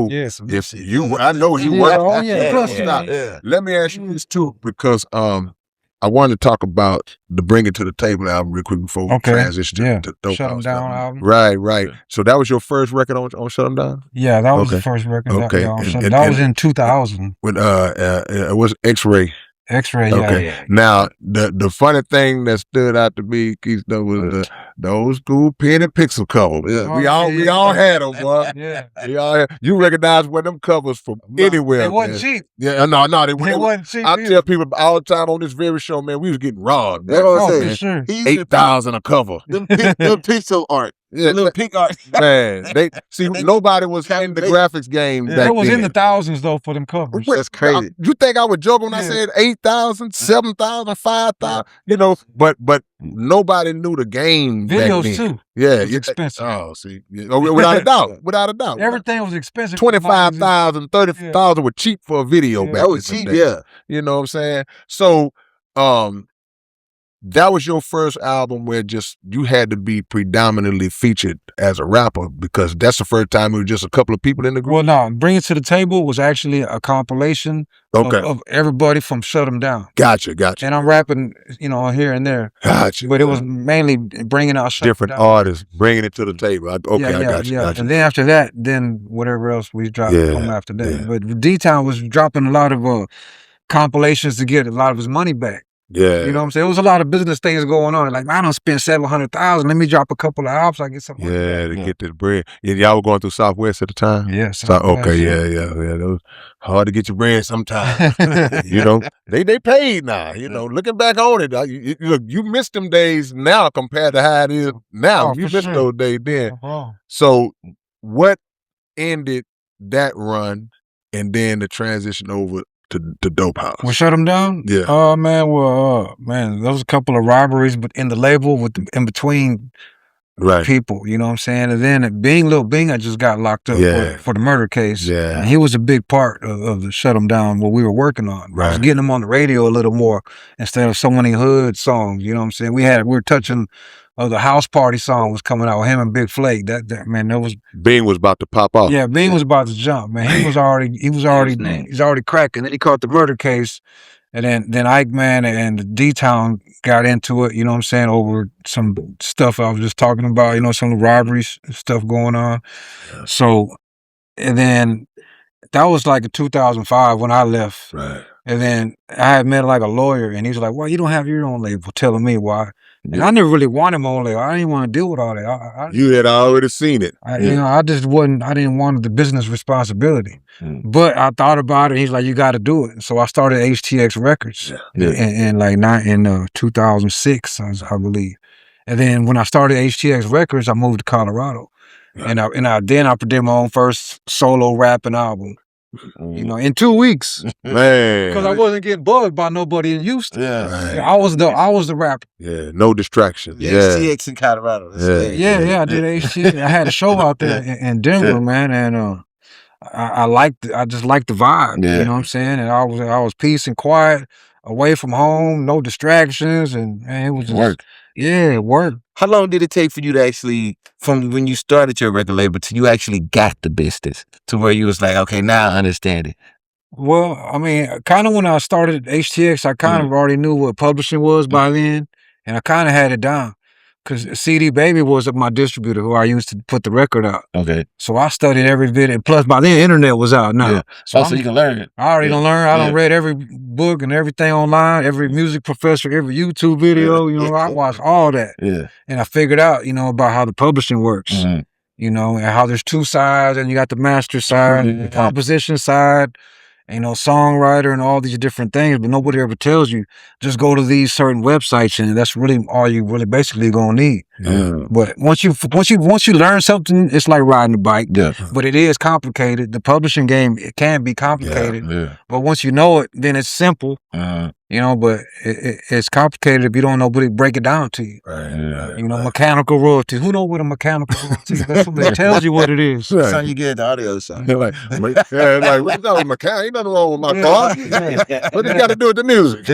if you, I know he was. Oh yeah, Let me ask you this too, because I wanted to talk about the Bring It to the Table album real quick before we transition to Dope House. Shut 'Em Down album. Right. So that was your first record on Shut 'Em Down? Yeah, that was the first record. Okay, that was in 2000. When it was X-Ray. X-Ray, okay. Yeah. Now the funny thing that stood out to me, Keith, was the old school pen and pixel cover. Yeah. We all had them, boy. Yeah. You recognize where them covers from anywhere. They wasn't cheap. Yeah, no, they wasn't cheap. I tell people all the time on this very show, man, we was getting robbed. That's what I'm saying. For sure. $8,000 a cover. Them pixel art. Yeah, little pink art. Man, nobody was in the graphics game back then. It was in the thousands though for them covers. That's crazy. You think I would joke when I said 8,000, 7,000, 5,000? You know, but nobody knew the game. Videos back then. too. Yeah, it's expensive. Oh, see, without a doubt. Everything was expensive. 25,000, 30,000 were cheap for a video. Back that was cheap. Yeah, you know what I'm saying. So, that was your first album where just you had to be predominantly featured as a rapper, because that's the first time it was just a couple of people in the group? Well, no, Bring It to the Table was actually a compilation of everybody from Shut 'Em Down. Gotcha. And I'm rapping, here and there. Gotcha. But it was mainly bringing out different artists, bringing it to the table. I got you. And then after that, then whatever else we dropped after that. Yeah. But D-Town was dropping a lot of compilations to get a lot of his money back. Yeah. You know what I'm saying? It was a lot of business things going on. Like, I don't spend $700,000. Let me drop a couple of albums. I get something. Yeah, to get this bread. Yeah, y'all were going through Southwest at the time? Yeah. Okay, yeah. It was hard to get your bread sometimes. They paid now. Looking back on it, you missed them days now compared to how it is now. You missed those days then. So what ended that run and then the transition over to Dope House? We Shut 'Em Down? Yeah. Oh, man, there was a couple of robberies but in the label in between people, you know what I'm saying? And then Lil Bing, I just got locked up for the murder case. Yeah. And he was a big part of the Shut 'Em Down, what we were working on. Right. I was getting him on the radio a little more instead of so many hood songs, you know what I'm saying? We were touching the House Party song was coming out with him and Big Flake. That was Bing was about to pop off. Yeah, Bing was about to jump, man. He's already cracking. Then he caught the murder case, and then Ike Man and D-Town got into it, you know what I'm saying, over some stuff I was just talking about, some robberies stuff going on. Yeah. So, and then that was like in 2005 when I left. Right. And then I had met like a lawyer, and he's like, "Well, you don't have your own label," telling me why. And I never really wanted my own label. I didn't want to deal with all that. You had already seen it. I didn't want the business responsibility. But I thought about it. He's like, "You got to do it." So I started HTX Records in 2006, I believe. And then when I started HTX Records, I moved to Colorado, and I did my own first solo rapping album. In 2 weeks, man, because I wasn't getting bugged by nobody in Houston. Yeah, right. I was the rapper. Yeah, no distractions. Yeah, HTX in Colorado. I did HTX. I had a show out there in Denver, man, and I just liked the vibe. Yeah. You know what I'm saying? And I was peace and quiet, away from home, no distractions, and man, it was just work. Yeah, it worked. How long did it take for you to actually, from when you started your record label to you actually got the business to where you was like, okay, now I understand it? Well, I mean, kind of when I started HTX, I kind of already knew what publishing was by then, and I kind of had it down. Because CD Baby was my distributor who I used to put the record out. Okay. So I studied every video. Plus, by then, internet was out now. Yeah. So you can learn it. I already done learned. I done read every book and everything online, every music professor, every YouTube video. I watched all that. Yeah. And I figured out, about how the publishing works. And how there's two sides, and you got the master side, the composition side, you know, songwriter and all these different things, but nobody ever tells you, just go to these certain websites and that's really all you really basically gonna need. But once you learn something, it's like riding a bike. But it is complicated. The publishing game, it can be complicated. But once you know it, then it's simple. You know, but it's complicated if you don't know, but it break it down to you. You know, mechanical royalties. Who knows what a mechanical royalty is? That's what it tells you what it is. So you get the audio side. like, what's up, mechanic? Ain't nothing wrong with my car. What you got to do with the music?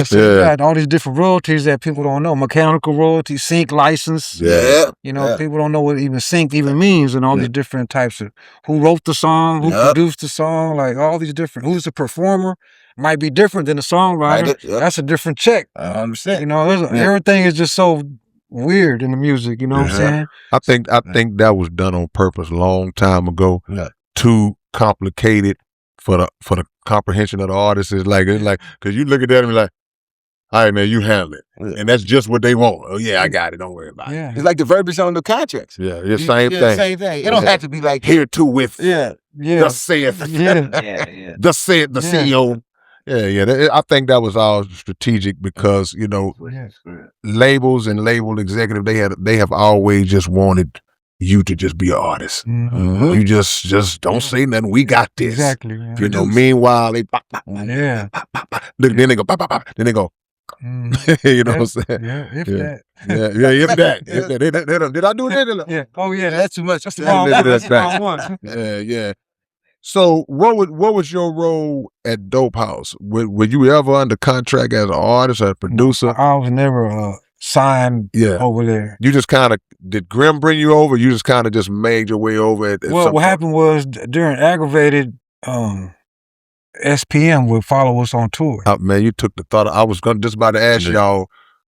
So you got all these different royalties that people don't know. Mechanical royalties, sync license. You know, people don't know what even sync even means, and all these different types of who wrote the song, who produced the song, like all these different. Who's the performer? Might be different than the songwriter. That's a different check. I understand. You know, everything is just so weird in the music. You know what I'm saying? I think that was done on purpose a long time ago. Too complicated for the comprehension of the artist. It's like because you look at that and be like, all right, man, you handle it. And that's just what they want. Oh, yeah, I got it. Don't worry about it. It's like the verbiage on the contracts. It's same thing. Same thing. It don't have to be like here too with. Thus saith. Thus saith the CEO. I think that was all strategic because, you know, labels and label executive, they have always just wanted you to just be an artist. You just don't say nothing. We got this. Exactly. You know, meanwhile, they then they go then they go. You know what I'm saying? If that. If that. Did I do that? Oh yeah, that's too much. That's the wrong one. Yeah. So what was your role at Dope House? Were you ever under contract as an artist or a producer? I was never signed over there. You just kind of, did Grimm bring you over? You just kind of just made your way over at well, what happened was during Aggravated, SPM would follow us on tour. Man, you took the thought. I was just about to ask y'all,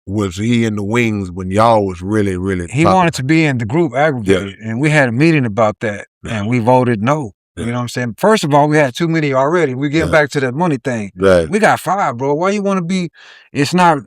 was he in the wings when y'all was really, really He wanted to be in the group Aggravated, and we had a meeting about that, and we voted no. You know what I'm saying? First of all, we had too many already. We get back to that money thing. We got 5, bro. Why you want to be? It's not.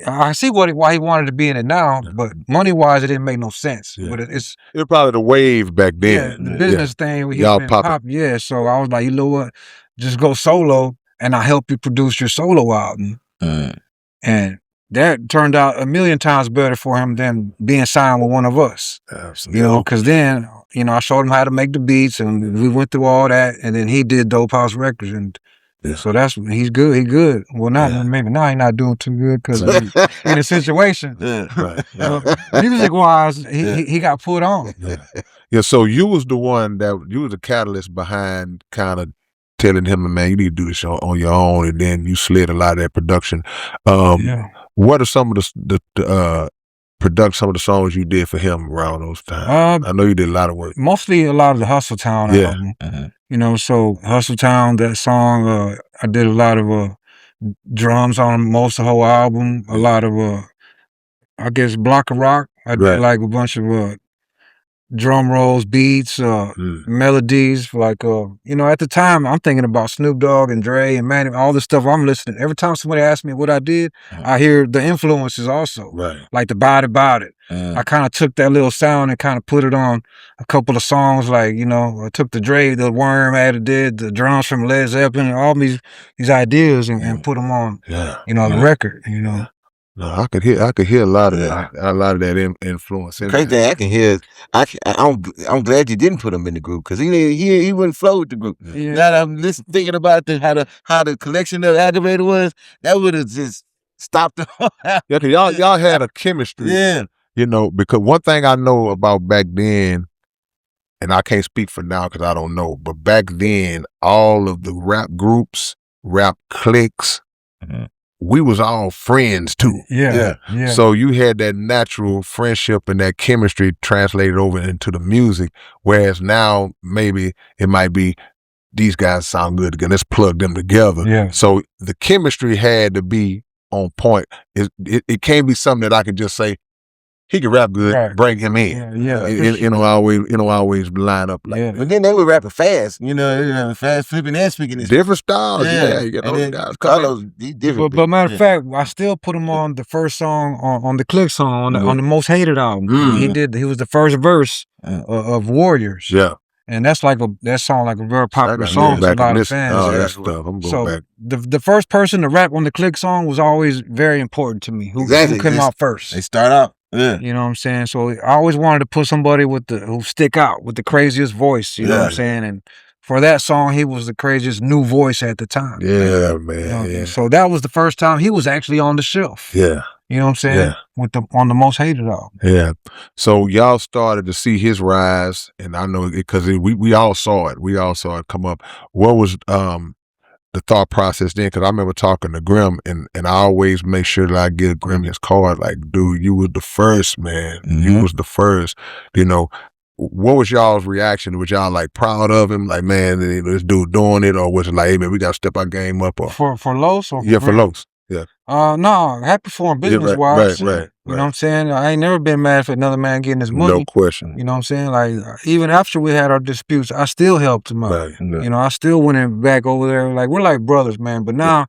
I see why he wanted to be in it now, but money-wise, it didn't make no sense. But it's probably the wave back then. The business thing. Y'all pop. So I was like, you know what? Just go solo, and I'll help you produce your solo album. And that turned out a million times better for him than being signed with one of us. Absolutely. You know, because then, you know, I showed him how to make the beats, and we went through all that, and then he did Dope House Records, and so he's good. He good. Well, maybe now he's not doing too good because in a situation. Music-wise, he got put on. So you was the one you was the catalyst behind kind of telling him, man, you need to do this on your own, and then you slid a lot of that production. What are some of the some of the songs you did for him around those times? I know you did a lot of work. Mostly a lot of the Hustle Town album. You know, so Hustle Town, that song, I did a lot of drums on most of the whole album. A lot of, I guess, Block of Rock. I did like a bunch of drum rolls, beats, melodies. Like, you know, at the time, I'm thinking about Snoop Dogg and Dre and Manny, all this stuff I'm listening. Every time somebody asks me what I did, I hear the influences also. Like the Bout It. I kind of took that little sound and kind of put it on a couple of songs. Like, you know, I took the Dre, the Worm did the drums from Led Zeppelin, and all these ideas and put them on, you know, the record, you know. No, I could hear a lot of that influence. Crazy thing I can hear. I'm glad you didn't put him in the group because he wouldn't flow with the group. Now that I'm thinking about how the collection of Aggravated was, that would have just stopped them. Cause y'all had a chemistry. You know, because one thing I know about back then, and I can't speak for now because I don't know, but back then, all of the rap groups, rap cliques. We was all friends too. So you had that natural friendship and that chemistry translated over into the music. Whereas now maybe it might be these guys sound good again. Let's plug them together. So the chemistry had to be on point. It can't be something that I could just say, he can rap good, bring him in. You know, always line up like that. But then they were rapping fast, you know, fast flipping and speaking. Different styles, you get those guys. Carlos, different. But matter of fact, I still put him on the first song on the Click song on the Most Hated album. He was the first verse of Warriors. And that's like that song like a very popular song to a lot of fans. Oh, that stuff. I'm going back. The first person to rap on the Click song was always very important to me. Who came out first? They start out. Yeah. You know what I'm saying? So I always wanted to put somebody who stick out with the craziest voice. You know what I'm saying? And for that song, he was the craziest new voice at the time. Yeah, man. You know? So that was the first time he was actually on the shelf. Yeah. You know what I'm saying? Yeah. On the Most Hated album. Yeah. So y'all started to see his rise, and I know because we all saw it. We all saw it come up. What was the thought process then? Because I remember talking to Grimm, and I always make sure that I give Grimm his card. Like, dude, you was the first, man. You was the first. You know, what was y'all's reaction? Was y'all like proud of him? Like, man, this dude doing it, or was it like, hey man, we gotta step our game up? Or for Los? Or for Los. Yeah. No, happy for him business wise. Right. You know what I'm saying? I ain't never been mad for another man getting his money. No question. You know what I'm saying? Like, even after we had our disputes, I still helped him out. Right. You know, I still went back over there. Like, we're like brothers, man. But now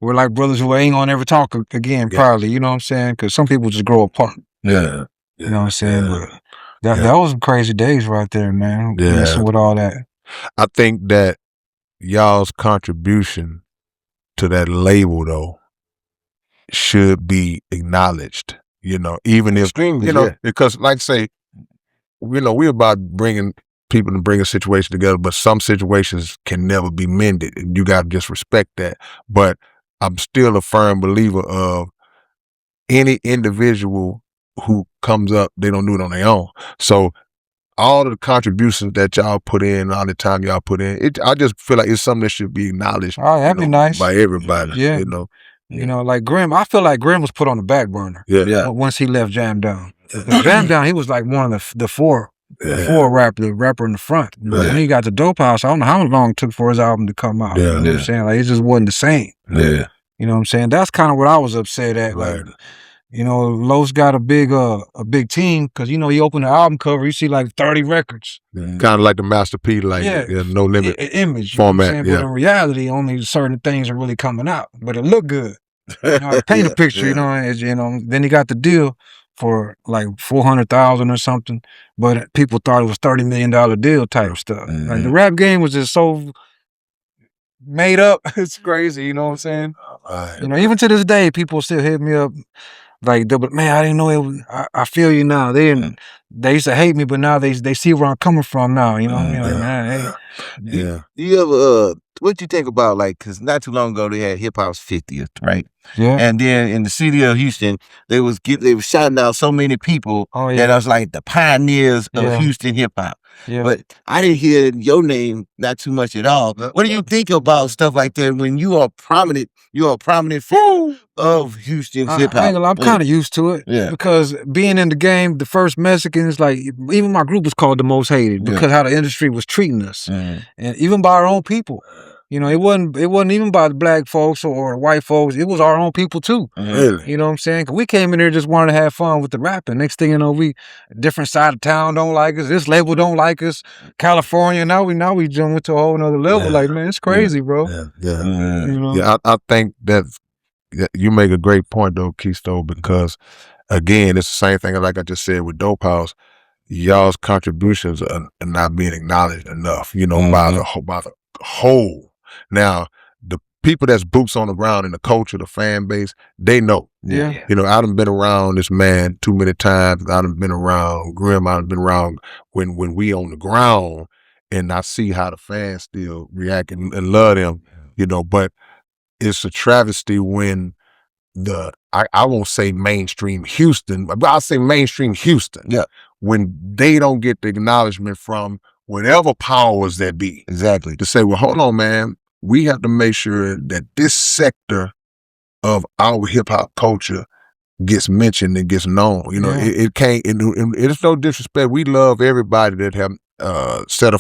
we're like brothers who ain't gonna ever talk again, probably. You know what I'm saying? Because some people just grow apart. Yeah. You know what I'm saying? But that was some crazy days right there, man. Yeah. Messing with all that. I think that y'all's contribution to that label, though, should be acknowledged, you know, even if, because like say, we're about bringing people and bring a situation together, but some situations can never be mended, and you got to just respect that. But I'm still a firm believer of any individual who comes up, they don't do it on their own. So all of the contributions that y'all put in, all the time y'all put in, I just feel like it's something that should be acknowledged. Oh, that'd be nice. By everybody, Yeah. you know. You know, like Grimm, I feel like Grimm was put on the back burner. Yeah. Once he left Jam Down. Jam Down, he was like one of the four rapper in the front. But when he got to Dope House, I don't know how long it took for his album to come out. You know what I'm saying? Like, it just wasn't the same. Yeah. You know what I'm saying? That's kind of what I was upset at. Like, you know, Los got a big team because, you know, he opened the album cover, you see like 30 records. Kind of like the Master P, like No Limit image format. But in reality, only certain things are really coming out. But it looked good. You know, paint a picture, you know, then he got the deal for like $400,000 or something, but people thought it was $30 million deal type stuff. Like the rap game was just so made up. It's crazy, you know what I'm saying? You know, even to this day, people still hit me up like, but man, I didn't know it was, I feel you now. They used to hate me, but now they see where I'm coming from now, you know what I mean? Like, man, hey. Yeah. You ever, what you think about, like, because not too long ago they had hip hop's 50th, right? Yeah. And then in the city of Houston, they was shouting out so many people that was like the pioneers of Houston hip hop. Yeah. But I didn't hear your name not too much at all. What do you think about stuff like that when you are prominent? You're a prominent figure of Houston's hip hop. I'm kind of used to it because being in the game, the first Mexicans, like even my group was called the Most Hated because how the industry was treating us, and even by our own people. You know, it wasn't even by the black folks or the white folks. It was our own people too. Really? You know what I'm saying? 'Cause we came in there just wanted to have fun with the rapping. Next thing you know, we different side of town don't like us. This label don't like us. California, now we jumped to a whole nother level. Like, man, it's crazy, bro. Yeah. You know? I think that you make a great point though, Keisto, because again, it's the same thing like I just said with Dope House. Y'all's contributions are not being acknowledged enough, you know, by the whole. Now, the people that's boots on the ground in the culture, the fan base, they know. Yeah. You know, I done been around this man too many times. I done been around Grimm. I done been around when we on the ground, and I see how the fans still react and love them, you know, but it's a travesty when I won't say mainstream Houston, but I'll say mainstream Houston. Yeah. When they don't get the acknowledgement from whatever powers that be. Exactly. To say, well, hold on, man. We have to make sure that this sector of our hip hop culture gets mentioned and gets known. You know, it can't, it's no disrespect. We love everybody that have set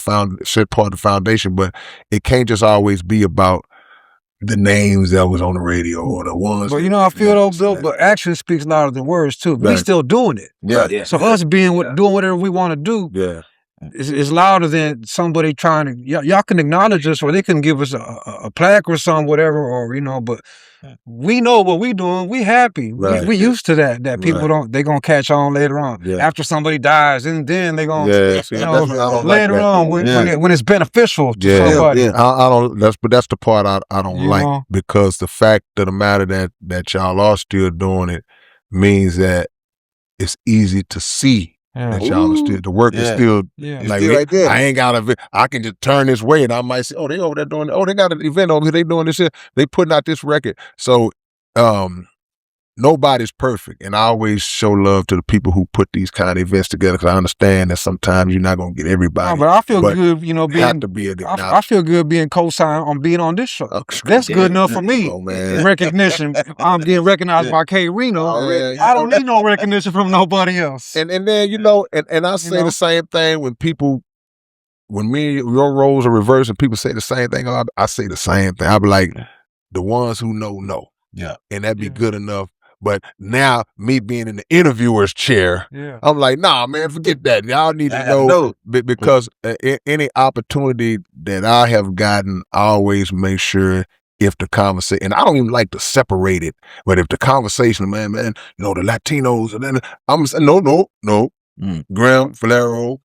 part of the foundation, but it can't just always be about the names that was on the radio or the ones. But you know, I feel though, Bill, but action speaks louder than words too. We still doing it. Yeah. So us doing whatever we want to do. Yeah. It's louder than somebody trying to, y'all can acknowledge us or they can give us a plaque or something, whatever, or, you know, but we know what we doing. We happy. Right. We used to that. That people they gonna catch on later on after somebody dies, and then they gonna later on when it's beneficial to somebody. I don't. That's the part I don't like, because the fact of the matter that y'all are still doing it means that it's easy to see that y'all are still, the work is still like still right there. I ain't got a, I can just turn this way and I might say, oh, they over there doing, oh, they got an event over here, they doing this here, they putting out this record. So nobody's perfect, and I always show love to the people who put these kind of events together, because I understand that sometimes you're not gonna get everybody. No, but I feel good, you know, being. I feel good being co-signed on being on this show. That's good enough for me. Oh, man. Recognition. I'm getting recognized by K Reno. I don't need no recognition from nobody else. And then you know, and I say the same thing when people. When your roles are reversed and people say the same thing, I say the same thing. I be like, the ones who know. Yeah. And that'd be good enough. But now, me being in the interviewer's chair, I'm like, nah, man, forget that. Y'all need to know, because any opportunity that I have gotten, I always make sure if the conversation, and I don't even like to separate it, but if the conversation, man, you know, the Latinos, and then I'm saying, no. Grimm, Filero,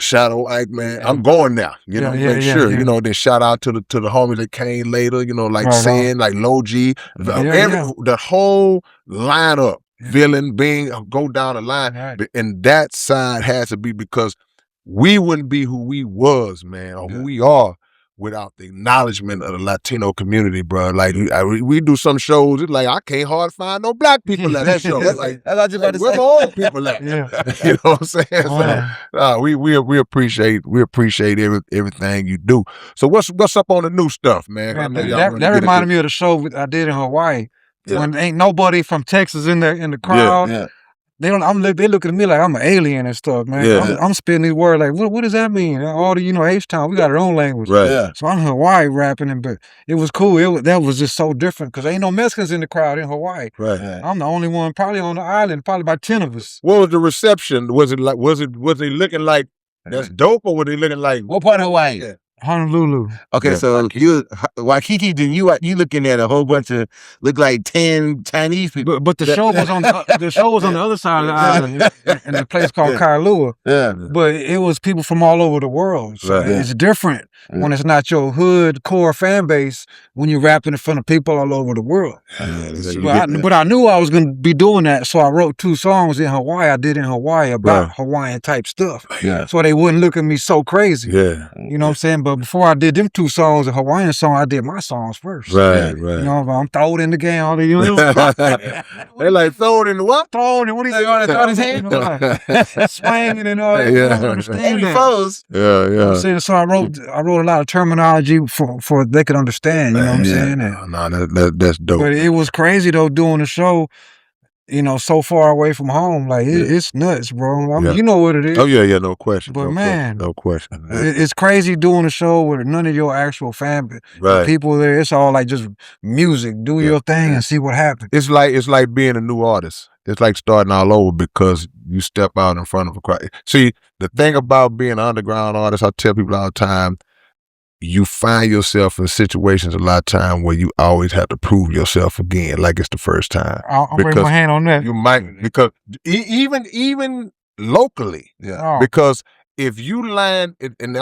Shadow, Ike, man, I'm going now. You know, make sure. You know, then shout out to the homies that came later. You know, like Sin, like Low G, the whole lineup, Villain, Being, go down the line, and that side has to be, because we wouldn't be who we was, man, or who we are, without the acknowledgement of the Latino community, bro. Like we do some shows, it's like I can't hardly find no black people at that show. Like, where the old people at? You know what I'm saying? So, we appreciate everything you do. So what's up on the new stuff, man? That reminded me of the show I did in Hawaii when ain't nobody from Texas in the crowd. They looking at me like I'm an alien and stuff, man. I'm spitting these words like, what does that mean? All the, H-Town, we got our own language. Right. So I'm in Hawaii rapping, but it was cool. That was just so different, because ain't no Mexicans in the crowd in Hawaii. Right. I'm the only one probably on the island, probably about 10 of us. What was the reception? Was it they looking like that's dope, or were they looking like what part of Hawaii? Honolulu. Okay, so you Waikiki, then you looking at a whole bunch of look like 10 Chinese people. But the show was on the other side of the island in a place called Kailua. Yeah. But it was people from all over the world. So it's different when it's not your hood core fan base, when you're rapping in front of people all over the world. But I knew I was gonna be doing that, so I wrote 2 songs in Hawaii. I did in Hawaii about Hawaiian type stuff. Yeah. So they wouldn't look at me so crazy. Yeah. You know what I'm saying? But before I did them 2 songs, a Hawaiian song, I did my songs first. Right. You know, I'm throwing in the game. All the they like throwing in the what? Throwing in what? They want to throw his hand? Like, swinging and all that. Yeah. Understand that. Yeah. You know what I'm saying? So I wrote a lot of terminology for they could understand. You know what I'm saying? No, that's dope. But it was crazy though, doing the show. You know, so far away from home, like it's nuts, bro. I mean, you know what it is. Oh yeah, no question. But man, no question. It's crazy doing a show with none of your actual family, people there. It's all like just music. Do your thing and see what happens. It's like being a new artist. It's like starting all over, because you step out in front of a crowd. See, the thing about being an underground artist, I tell people all the time, you find yourself in situations a lot of time where you always have to prove yourself again, like it's the first time. I'll bring my hand on that. You might, because even locally, because if you land, and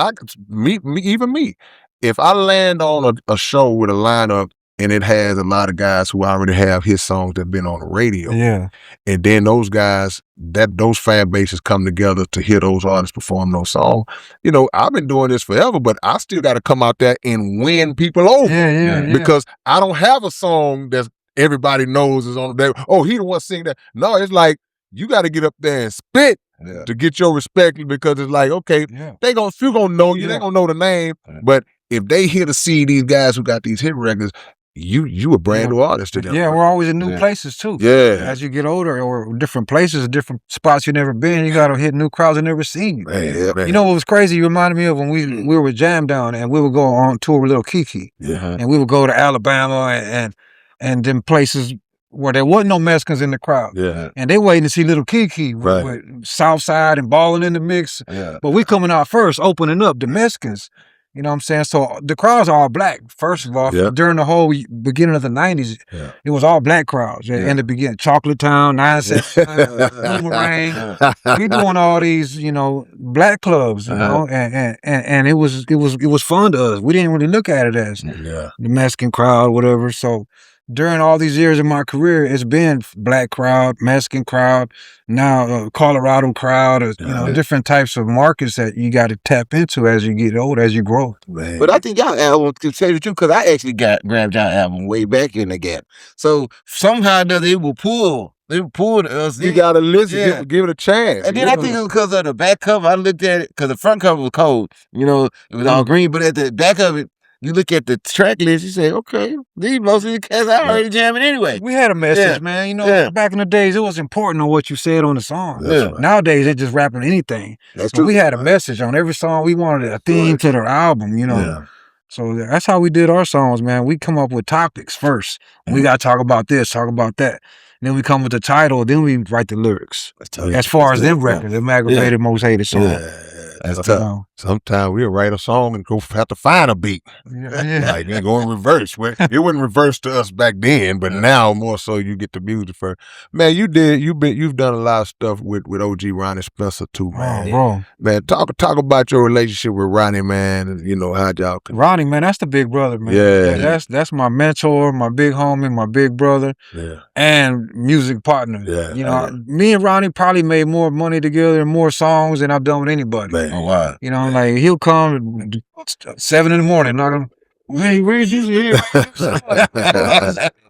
even me, if I land on a show with a lineup and it has a lot of guys who already have his songs that have been on the radio. Yeah. And then those guys, those fan bases come together to hear those artists perform those songs. You know, I've been doing this forever, but I still got to come out there and win people over. Yeah. Because I don't have a song that everybody knows is on there. Oh, he the one sing that. No, it's like, you got to get up there and spit to get your respect, because it's like, okay, few gonna know you, they gonna know the name, but if they hear to see these guys who got these hit records, you a brand new artist to them. Yeah, we're always in new places too. Yeah. As you get older, or different places, different spots you've never been, you gotta hit new crowds you've never seen. Man. You know what was crazy? You reminded me of when we were with Jam Down, and we would go on tour with Lil Keke. And we would go to Alabama and them places where there wasn't no Mexicans in the crowd. Yeah. And they waiting to see Lil Keke with Southside and Ballin' in the mix. Yeah. But we coming out first, opening up the Mexicans. You know what I'm saying? So the crowds are all black, first of all. During the whole beginning of the 90s, it was all black crowds. In the beginning, Chocolate Town, 979, Boomerang. We doing all these, you know, black clubs, you know, and it was fun to us. We didn't really look at it as the Mexican crowd, whatever. So during all these years of my career, it's been black crowd, Mexican crowd, now Colorado crowd, you know, different types of markets that you got to tap into as you get older, as you grow. Man. But I think y'all album, to tell you the truth, because I actually grabbed y'all album way back in the gap. So somehow or another, it will pull. They pulled us. You gotta listen, give it a chance. And then I think it was because of the back cover. I looked at it because the front cover was cold. You know, it was all green, but at the back of it, you look at the track list, you say, okay, these most of the cats I already jamming anyway. We had a message, man. You know, back in the days, it was important on what you said on the song. Nowadays, they just rapping anything. That's true. We had a message on every song. We wanted a theme to their album, you know. So that's how we did our songs, man. We come up with topics first. We got to talk about this, talk about that. Then we come with the title, then we write the lyrics. As far as them records, them aggravated, most hated songs. That's tough. Sometimes we'll write a song and have to find a beat. Like they go in reverse. It wasn't reverse to us back then, but now more so you get the music first. Man, you've done a lot of stuff with OG Ronnie Spencer too, man. Oh, bro. Man, talk about your relationship with Ronnie, man, and you know how y'all Ronnie, man, that's the big brother, man. Yeah. That's my mentor, my big homie, my big brother, and music partner. You know, me and Ronnie probably made more money together and more songs than I've done with anybody. Man. Oh, wow. You know, like he'll come at 7 a.m, knock him, hey, where's you here?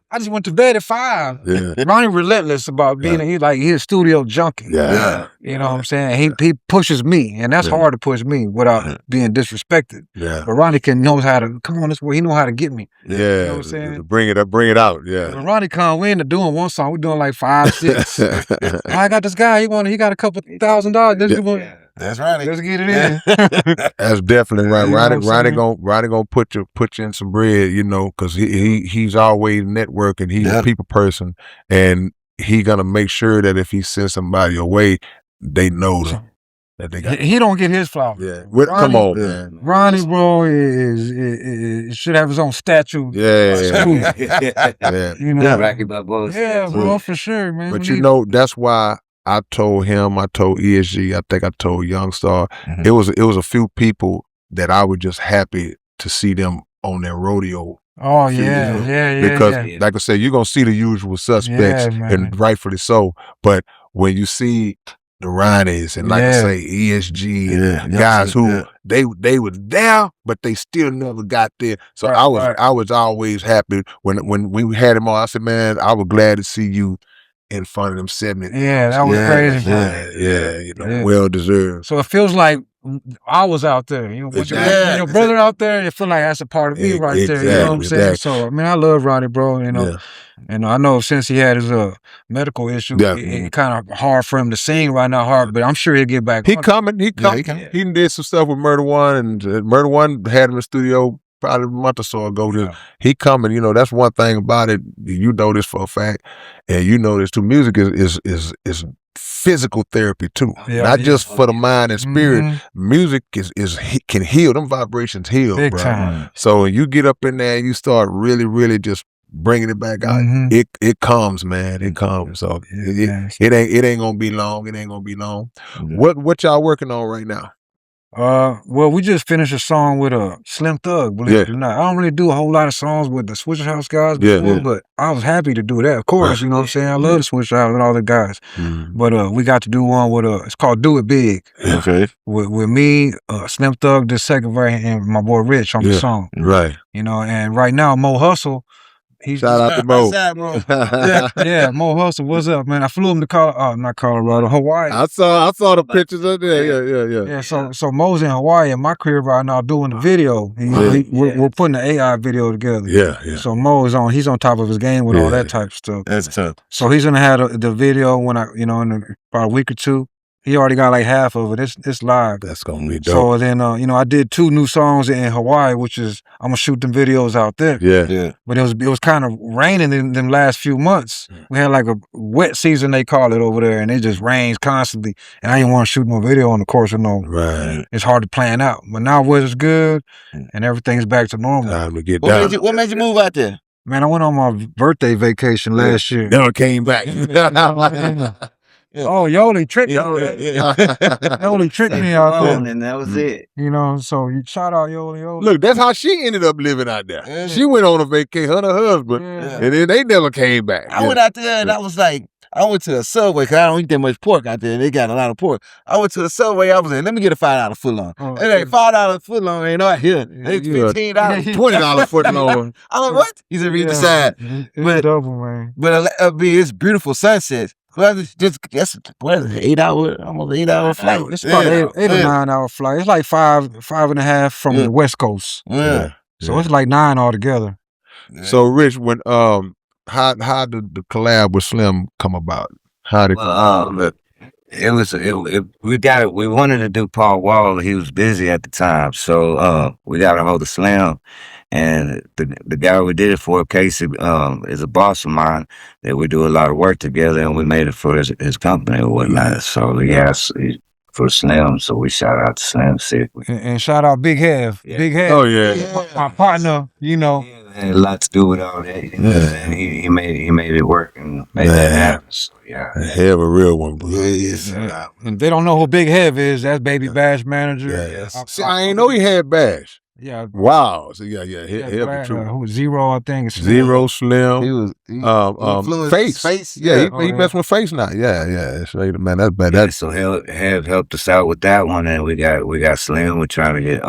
I just went to bed at 5. Ronnie relentless about being he's a studio junkie. You know what I'm saying? He pushes me, and that's hard to push me without being disrespected. But Ronnie knows how to come on this way. He know how to get me. You know what I'm saying? Bring it up, bring it out. When Ronnie come, we ain't doing one song. We're doing like 5, 6. I got this guy. He got a couple $1,000. That's right. Let's get it in. That's definitely right. Ronnie gonna put you in some bread, you know, because he's always networking. He's a people person, and he gonna make sure that if he sends somebody away, they know that they got. He don't get his flowers. Ronnie, come on, man. Ronnie, bro, is should have his own statue. You know, Rocky Balboa. Bro, for sure, man. But you know, that's why. I told him, I told ESG, I think I told Youngstar. It was a few people that I was just happy to see them on their rodeo. Oh, yeah. Because, like I said, you're going to see the usual suspects, and rightfully so. But when you see the Ronnies and, like I say, ESG and guys who, they were there, but they still never got there. So I was always happy when we had him on. I said, man, I was glad to see you in front of them 70. That was crazy. You know, well deserved. So it feels like I was out there. You know, with your brother out there, it feels like that's a part of me right there. You know what I'm saying? So I mean, I love Ronnie, bro. You know, and I know since he had his medical issue, it kind of hard for him to sing right now. But I'm sure he'll get back. He coming. He did some stuff with Murder One, and Murder One had him in the studio probably a month or so ago. He coming, you know, that's one thing about it. You know this for a fact, and you know this too. Music is physical therapy too, not just for the mind and spirit. Music can heal. Them vibrations heal, big bro. Time. So when you get up in there and you start really just bringing it back out, it comes, man. It comes. So it ain't gonna be long. It ain't gonna be long. What y'all working on right now? Well, we just finished a song with Slim Thug, believe it or not. I don't really do a whole lot of songs with the Swisher House guys before, but I was happy to do that. Of course, you know what I'm saying? I love the Swisher House and all the guys. But we got to do one with it's called Do It Big. Okay. With me, Slim Thug, the second version, and my boy Rich on the song. Right. You know, and right now Mo Hustle. Shout out to Mo. Mo Hustle, what's up, man? I flew him to Colorado, Hawaii. I saw the pictures of there. Yeah, so Mo's in Hawaii, and my career right now doing the video. We're putting the AI video together. Yeah. So Mo he's on top of his game with all that type of stuff. That's tough. So he's gonna have the video when in about a week or two. He already got like half of it. It's live. That's gonna be dope. So then, you know, I did 2 new songs in Hawaii, which is I'm gonna shoot them videos out there. Yeah. But it was kind of raining in them last few months. We had like a wet season, they call it over there, and it just rains constantly. And I didn't want to shoot no video on the course of no. Right. It's hard to plan out. But now weather's good, and everything's back to normal. Time to get down. What made you move out there? Man, I went on my birthday vacation last year. Never came back. Oh, Yoli tricked me. Yoli tricked me out there. And that was it. You know, so you shout out Yoli. Look, that's how she ended up living out there. Yeah. She went on a vacation, her and her husband, and then they never came back. I went out there and I was like, I went to the Subway because I don't eat that much pork out there. They got a lot of pork. I went to the Subway. I was like, let me get a $5 footlong. It ain't $5 footlong. Ain't out here. It's $15, $20 foot long. I'm like, what? He said, read the side. It's double, man. But it's beautiful sunsets. Well, it's just what is it, almost 8 hour flight. It's about 8 or 9 hour flight. It's like 5.5 from the West Coast. Yeah. So it's like 9 altogether. So Rich, when how did the collab with Slim come about? How did we wanted to do Paul Wall. He was busy at the time, so we got a hold of Slim, and the guy we did it for, Casey, is a boss of mine that we do a lot of work together, and we made it for his company or whatnot. So yes, for Slim, so we shout out to Slim City. And shout out Big Hev. Yeah. Big Hev. Oh yeah. My partner, you know. Had a lot to do with all that. You know what I'm saying? He made it work and made that happen. So yeah. Have a real one, bro. And they don't know who Big Hev is. That's Baby Bash manager. Yeah. See, I ain't know he had Bash. Yeah. Wow. So yeah. Hev true. Who was Zero, I think. Zero, Slim. He Face. Yeah, he messed with Face now. Yeah. So, man, that's bad. Yeah, so Hev helped us out with that one, and we got Slim. We're trying to get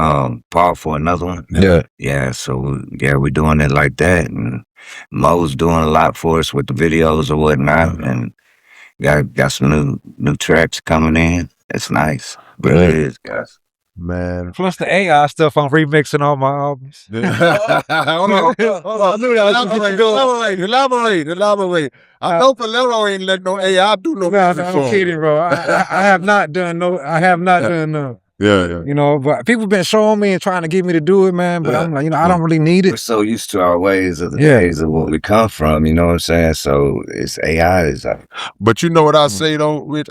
Paul for another one. Yeah. So we're doing it like that, and Mo's doing a lot for us with the videos or whatnot, and got some new tracks coming in. It's nice. Really is, guys. Man. Plus the AI stuff I'm remixing all my albums. Hold on. Elaborate. I know Filero ain't let no AI do no music I'm for him. kidding, bro. I have not done no. Yeah. You know, but people been showing me and trying to get me to do it, man. But I'm like, you know, I don't really need We're it. so used to our ways of the days of what we come from, you know what I'm saying? So it's AI is But you know what I say though, Rich?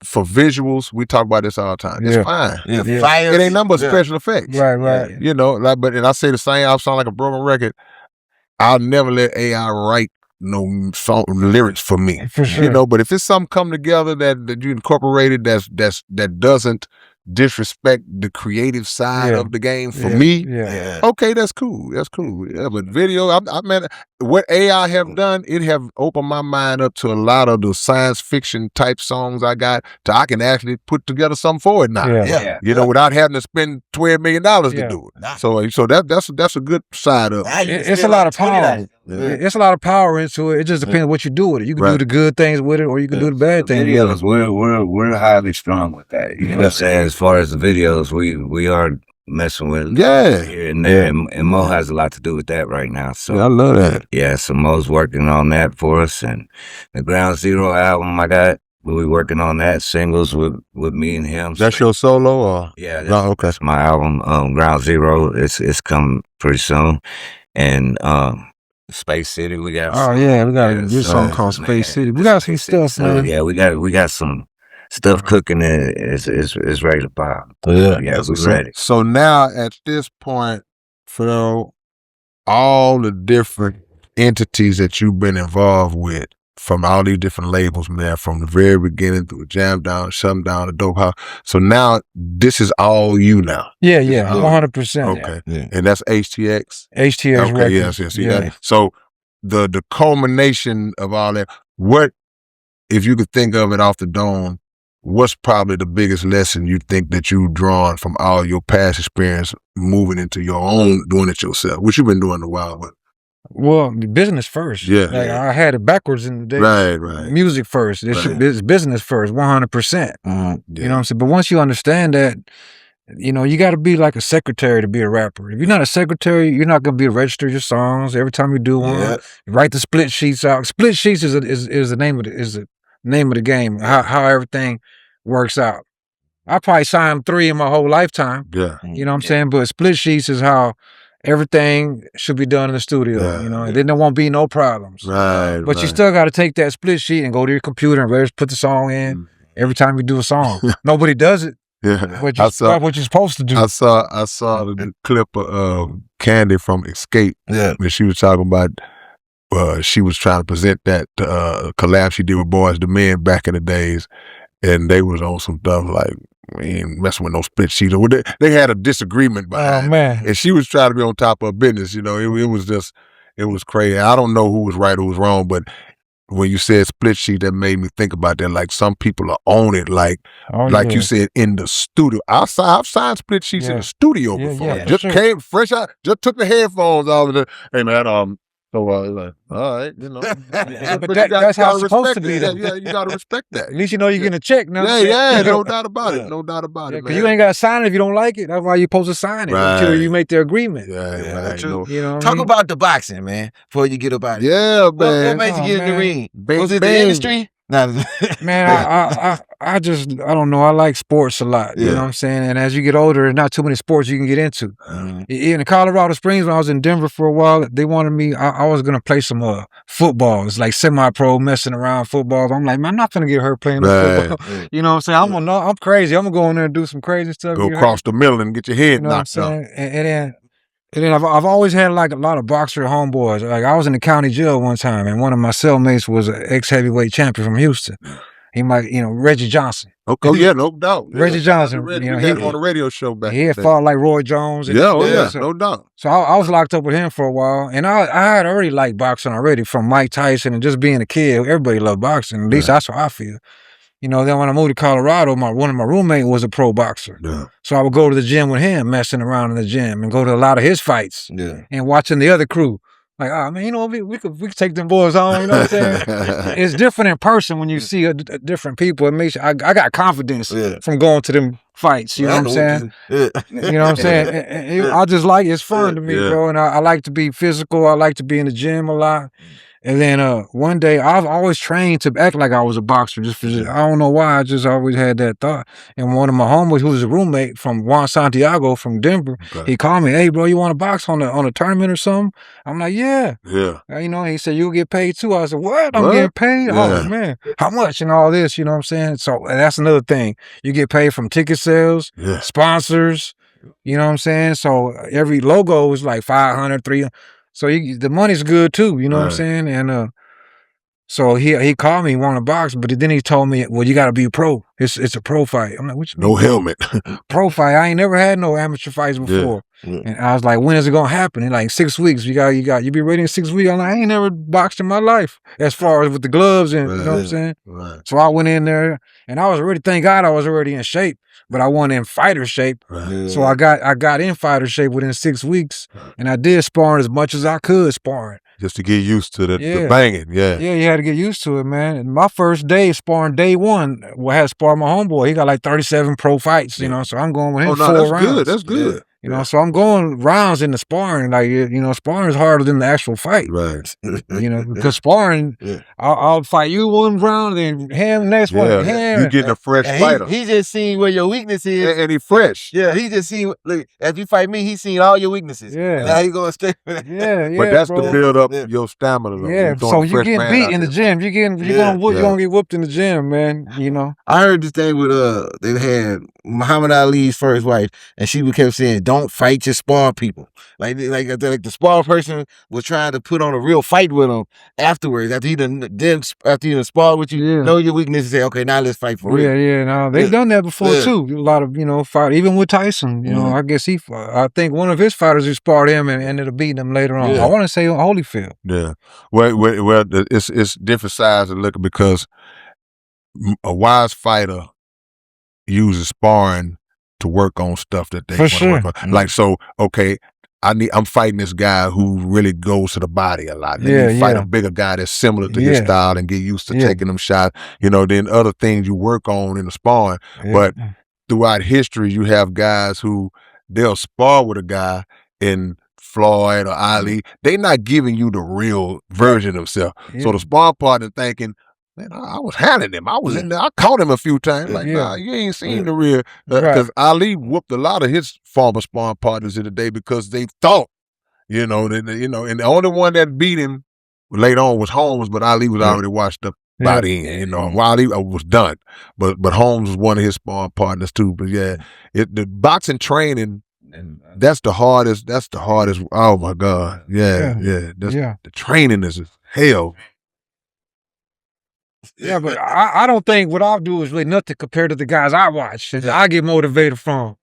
For visuals, we talk about this all the time. It's fine. Yeah. Fire. It ain't nothing but special effects. Right. You know, and I say the same, I sound like a broken record. I'll never let AI write no song lyrics for me. For sure. You know, but if it's something come together that you incorporated that doesn't disrespect the creative side of the game for me, okay, that's cool. Yeah, but video, I mean, what AI have done, it have opened my mind up to a lot of the science fiction type songs I got, I can actually put together something for it now. You know, without having to spend $12 million to do it. So that's a good side of it. It's a lot of power. It's a lot of power into it. It just depends what you do with it. You can do the good things with it, or you can do the bad things. Videos, we're highly strong with that. You know what I'm saying? As far as the videos, we are messing with here and there, and Mo has a lot to do with that right now. So I love that. Yeah, so Mo's working on that for us, and the Ground Zero album I got. We'll be working on that singles with me and him. That's your solo, or that's my album. Ground Zero. It's coming pretty soon, and Space City. We got. We got a good song called Space City. We got some stuff, man. Yeah, we got some stuff cooking. It's ready to pop. Yeah, we're ready. So now at this point, Phil, all the different entities that you've been involved with, from all these different labels, man, from the very beginning through Jam Down, Shut Down, the Dope House. So now this is all you now. Yeah, 100%. Okay, and that's HTX. HTX. Okay, yes. Yeah. So the culmination of all that. What, if you could think of it off the dome, what's probably the biggest lesson you think that you've drawn from all your past experience moving into your own, doing it yourself, which you've been doing a while, but. Well, business first. I had it backwards in the day. Right. Music first. It's business first, 100%. You know what I'm saying? But once you understand that, you know, you got to be like a secretary to be a rapper. If you're not a secretary, you're not going to be able to register your songs every time you do one. You write the split sheets out. Split sheets is the name of the game. How everything works out. I probably signed 3 in my whole lifetime. Yeah. You know what I'm saying? But split sheets is how everything should be done in the studio, you know, and then there won't be no problems. Right. But you still got to take that split sheet and go to your computer and put the song in every time you do a song. Nobody does it. Yeah. But that's what you're supposed to do. I saw the clip of Candy from Escape. Yeah. And she was talking about she was trying to present that collab she did with Boys to Men back in the days. And they was on some stuff like, we ain't messing with no split sheets. They had a disagreement behind. Oh, man. And she was trying to be on top of her business, you know. It was crazy. I don't know who was right, who was wrong, but when you said split sheet, that made me think about that. Like some people are on it, like you said, in the studio. I've signed split sheets in the studio before. Yeah, just came fresh out, just took the headphones off of hey man, so like, all right, you know. But that's how it's supposed to be. Yeah, you got to respect that. At least you know you're getting a check now. Yeah, no doubt about it. No doubt about it, because you ain't got to sign it if you don't like it. That's why you're supposed to sign it until you make the agreement. Yeah, true. You know Talk about the boxing, man, before you get up out of it. Yeah, man. What made you get in the ring? Was it the industry? Man, I don't know. I like sports a lot. You know what I'm saying? And as you get older, there's not too many sports you can get into. In Colorado Springs, when I was in Denver for a while, they wanted me, I was going to play some football. It's like semi-pro, messing around football. I'm like, man, I'm not going to get hurt playing football. You know what I'm saying? I'm crazy. I'm going to go in there and do some crazy stuff. Go across the middle and get your head knocked out. And then I've always had like a lot of boxer homeboys. Like I was in the county jail one time, and one of my cellmates was an ex-heavyweight champion from Houston. He might, Reggie Johnson. Okay, yeah, no doubt. Reggie Johnson, he had on the radio show back. He had fought like Roy Jones. And no doubt. So I was locked up with him for a while, and I had already liked boxing already from Mike Tyson and just being a kid. Everybody loved boxing. At least that's how I feel. Then when I moved to Colorado, one of my roommates was a pro boxer. Yeah. So I would go to the gym with him, messing around in the gym, and go to a lot of his fights. Yeah. And watching the other crew. Like, oh man, we could take them boys on, you know what I'm saying? It's different in person when you see different people. It makes I got confidence from going to them fights, you know what I'm saying? You know what I'm saying? I just like it's fun to me, bro. And I like to be physical. I like to be in the gym a lot. And then one day, I've always trained to act like I was a boxer. I don't know why. I just always had that thought. And one of my homies, who was a roommate from Juan Santiago from Denver, he called me, "Hey, bro, you want to box on a tournament or something?" I'm like, "Yeah." He said, "You'll get paid too." I said, "What? I'm getting paid? Oh man, how much?" And all this, you know what I'm saying? So that's another thing. You get paid from ticket sales, sponsors. You know what I'm saying? So every logo is like 500, 300. So the money's good too, you know what I'm saying? And so he called me, wanted to box, but then he told me, "Well, you got to be a pro. It's a pro fight." I'm like, "What you mean? No helmet." Pro fight? I ain't never had no amateur fights before. And I was like, "When is it gonna happen?" In like 6 weeks. You be ready in 6 weeks. I'm like, I ain't never boxed in my life as far as with the gloves and you know what I'm saying? Right. So I went in there and thank God I was already in shape. But I wasn't in fighter shape. Right. So I got in fighter shape within 6 weeks. And I did sparring as much as I could sparring. Just to get used to the banging, Yeah, you had to get used to it, man. And my first day sparring, day one, I had sparred my homeboy. He got like 37 pro fights, you know, so I'm going with him 4 rounds. That's good. You know, so I'm going rounds in the sparring. Like, sparring is harder than the actual fight. Right. Because sparring, I'll fight you one round, then him next one. Him. You getting a fresh fighter. He just seen where your weakness is. And he fresh. Yeah, he just seen, look, if you fight me, he seen all your weaknesses. Yeah. Now he going to stay with that. Yeah, But that's to build up your stamina, though. Yeah, so you getting beat in the gym. You're gonna get whooped in the gym, man, you know. I heard this thing with, they had Muhammad Ali's first wife, and she kept saying, "Don't fight your spar people." Like the spar person was trying to put on a real fight with him afterwards. After he done sparred with you, know your weakness, and say, "Okay, now let's fight for real." Yeah. No, they've done that before too. A lot of fight, even with Tyson. You know, I guess I think one of his fighters who sparred him and ended up beating him later on. I want to say Holyfield. Yeah. Well, it's different sides of looking because a wise fighter uses sparring to work on stuff that they want to work on. Mm-hmm. Like, so, okay, I'm fighting this guy who really goes to the body a lot. Then you fight a bigger guy that's similar to his style and get used to taking them shots. Then other things you work on in the sparring. But throughout history, you have guys who they'll spar with a guy in Floyd or Ali. They're not giving you the real version of themselves. So the sparring partner thinking, Man, I was handling him. I was in there. I caught him a few times. Like, nah, you ain't seen the real. Because Ali whooped a lot of his former sparring partners in the day because they thought, and the only one that beat him later on was Holmes, but Ali was already washed up by then. While he was done. But Holmes was one of his sparring partners too. But the boxing training. And that's the hardest. Oh my God. The training is hell. Yeah, but I don't think what I'll do is really nothing compared to the guys I watch that I get motivated from.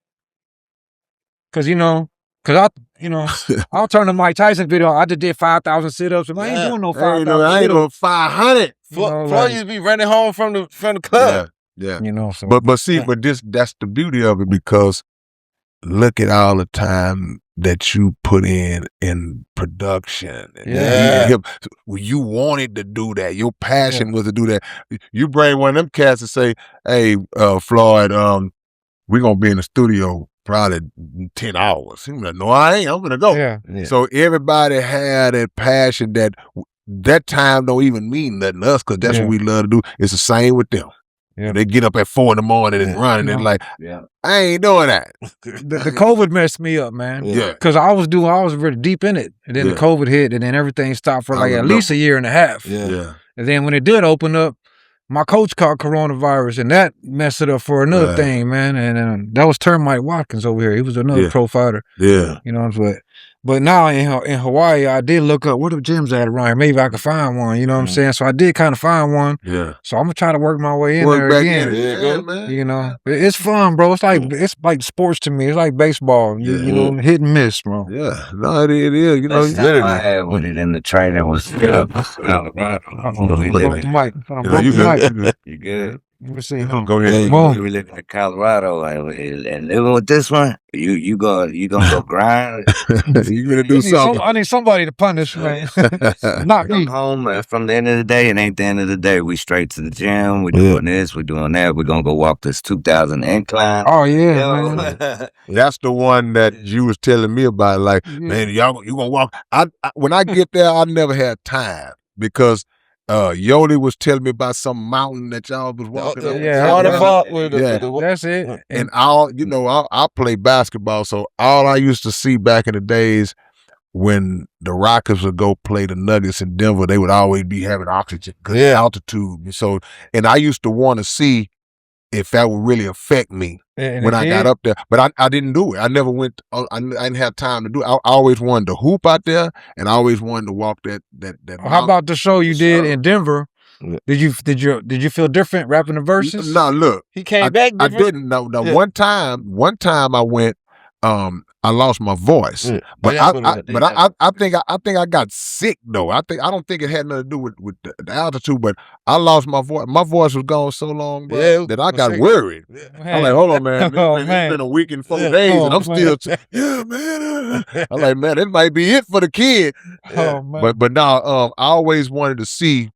Cause I'll turn the Mike Tyson video. I just did 5,000 sit-ups, and I ain't doing no 5,000. I ain't doing 500. Floyd used to be running home from the club. Yeah. So. But that's the beauty of it, because look at all the time that you put in production. You wanted to do that. Your passion was to do that. You bring one of them cats and say, hey, Floyd, we're going to be in the studio probably 10 hours. He's like, no, I ain't. I'm going to go. Yeah. So everybody had that passion that time don't even mean nothing to us, because that's what we love to do. It's the same with them. Yeah. They get up at 4 a.m. and run, and they're like, I ain't doing that. The COVID messed me up, man. Yeah. Because I was really deep in it. And then the COVID hit, and then everything stopped for like at least a year and a half. Yeah. And then when it did open up, my coach caught coronavirus, and that messed it up for another thing, man. And that was Termite Watkins over here. He was another pro fighter. Yeah. You know what I'm saying? But now in Hawaii, I did look up where the gyms at around here. Maybe I could find one, you know what I'm saying? So I did kind of find one. Yeah. So I'm going to try to work my way in there again. Man. It's fun, bro. It's like sports to me. It's like baseball. You know, hit and miss, bro. Yeah. No, it is. That's I had with it in the training was Mike. You good? Let me see. Go ahead. We lived in Colorado, and living with this one, you gonna go grind. You gonna do something. I need somebody to punish, man. Not me. Come home, and from the end of the day, it ain't the end of the day. We straight to the gym. We're doing this. We're doing that. We're gonna go walk this 2,000 incline. Oh yeah, man. That's the one that you was telling me about. Like, man, you gonna walk? When I get there, I never had time, because Yoli was telling me about some mountain that y'all was walking up. That's it. And I play basketball, so all I used to see back in the days when the Rockets would go play the Nuggets in Denver, they would always be having oxygen, good altitude. So, and I used to want to see if that would really affect me when I got up there. But I didn't do it. I never went. I didn't have time to do it. I always wanted to hoop out there, and I always wanted to walk that. How about the show you did in Denver? Did you feel different rapping the verses? No, look, he came back different? I didn't. No, one time I went. I lost my voice, but I think I got sick though. I don't think it had nothing to do with the altitude, but I lost my voice. My voice was gone so long, bro, that I got worried. I'm like, hold on, man. It's been a week and 4 days, and I'm still, man. I'm like, man, it might be it for the kid. But now, I always wanted to see.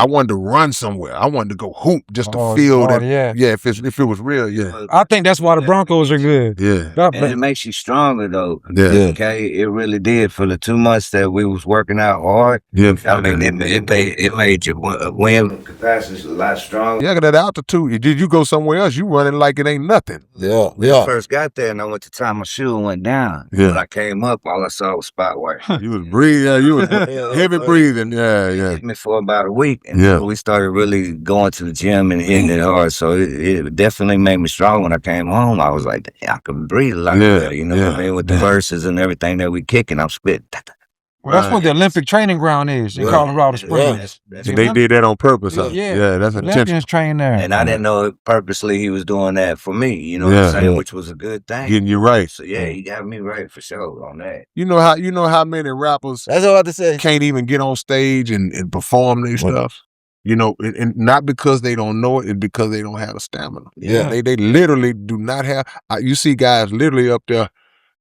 I wanted to run somewhere. I wanted to go hoop just to feel that. If it was real, I think that's why the Broncos are good. Yeah. And it makes you stronger though. Yeah. Okay. It really did. For the 2 months that we was working out hard. Yeah. I mean, it made your win capacity a lot stronger. Yeah, that altitude. Did you go somewhere else? You running like it ain't nothing. Yeah. When I first got there and I went to tie my shoe and went down. Yeah. When I came up, all I saw was spot work. You was breathing. Yeah, you was heavy breathing. Yeah. It hit me for about a week. And we started really going to the gym and hitting it hard. So it definitely made me strong. When I came home, I was like, I can breathe a lot better. You know what I mean? With the verses and everything that we kicking, I'm spitting. Well, that's what the Olympic training ground is in Colorado Springs. They did that on purpose. Huh? Yeah, that's intentional. Olympians train there. And I didn't know purposely he was doing that for me, you know what I'm saying, which was a good thing. Getting you right. So he got me right for sure on that. You know how many rappers that's all I have to say. Can't even get on stage and perform their stuff. You know, and not because they don't know it, it's because they don't have a stamina. Yeah. They literally do not have, you see guys literally up there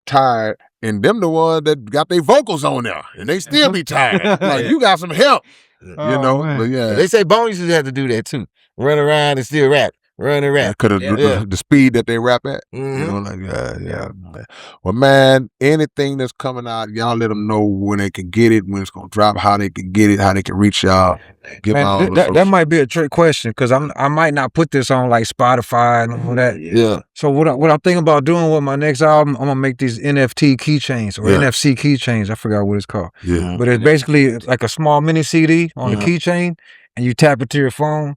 tired, and them the ones that got their vocals on there, and they still be tired. Like, you got some help, you know? Man. But They say Bone used to have to do that too. Run around and still rap. Running rap. Because of the speed that they rap at. You know, like, yeah. Well, man, anything that's coming out, y'all let them know when they can get it, when it's going to drop, how they can get it, how they can reach y'all. Man, that might be a trick question because I might not put this on like Spotify and all that. Yeah. So what I'm thinking about doing with my next album, I'm gonna make these NFC keychains or NFC keychains. I forgot what it's called. Yeah. But it's basically like a small mini CD on the keychain, and you tap it to your phone,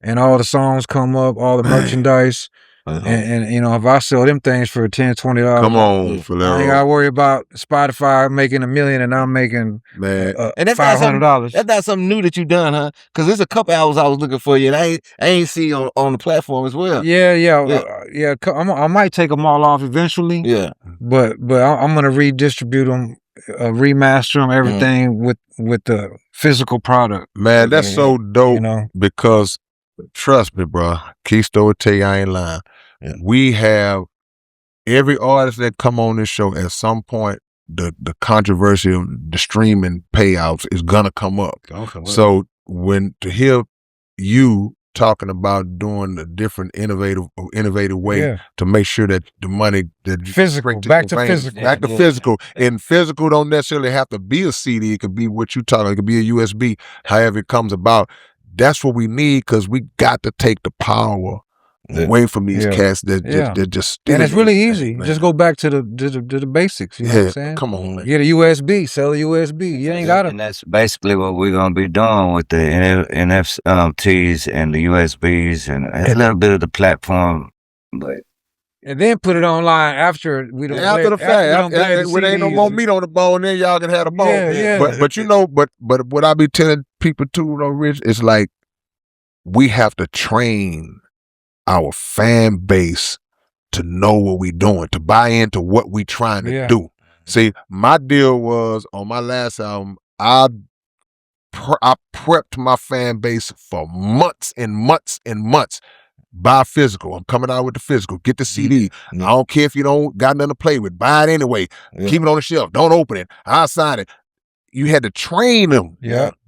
and all the songs come up, all the merchandise. And you know, if I sell them things for $10, $20, come on, Filero. I ain't gotta worry about Spotify making $1 million and I'm making and that's $500. That's not something new that you done, huh? Because there's a couple albums I was looking for you, and I ain't see on the platform as well. Yeah. I might take them all off eventually. Yeah, but I'm gonna redistribute them, remaster them, everything with the physical product. Man, that's so dope. You know, because trust me, bro, Keisto will tell you I ain't lying. Yeah. We have every artist that come on this show at some point, the controversy of the streaming payouts is gonna come up. So when to hear you talking about doing the different innovative way to make sure that the money that physical back to physical, and physical don't necessarily have to be a CD. It could be what you talking. It could be a USB. However it comes about. That's what we need because we got to take the power away from these cats that just and it's really easy. Just go back to the basics. You know what I'm saying? Come on, man. Get a USB, sell a USB. You ain't gotta. And that's basically what we're gonna be doing with the NFTs and the USBs and a little bit of the platform, but. And then put it online after we don't. After the fact, when ain't no more meat on the bone, then y'all can have the bone. Yeah. But you know, but what I be telling people too, though, Rich, it's like we have to train our fan base to know what we doing, to buy into what we trying to do. See, my deal was on my last album, I prepped my fan base for months and months and months. Buy physical. I'm coming out with the physical. Get the CD. I don't care if you don't got nothing to play with. Buy it anyway. Keep it on the shelf. Don't open it. I'll sign it. You had to train them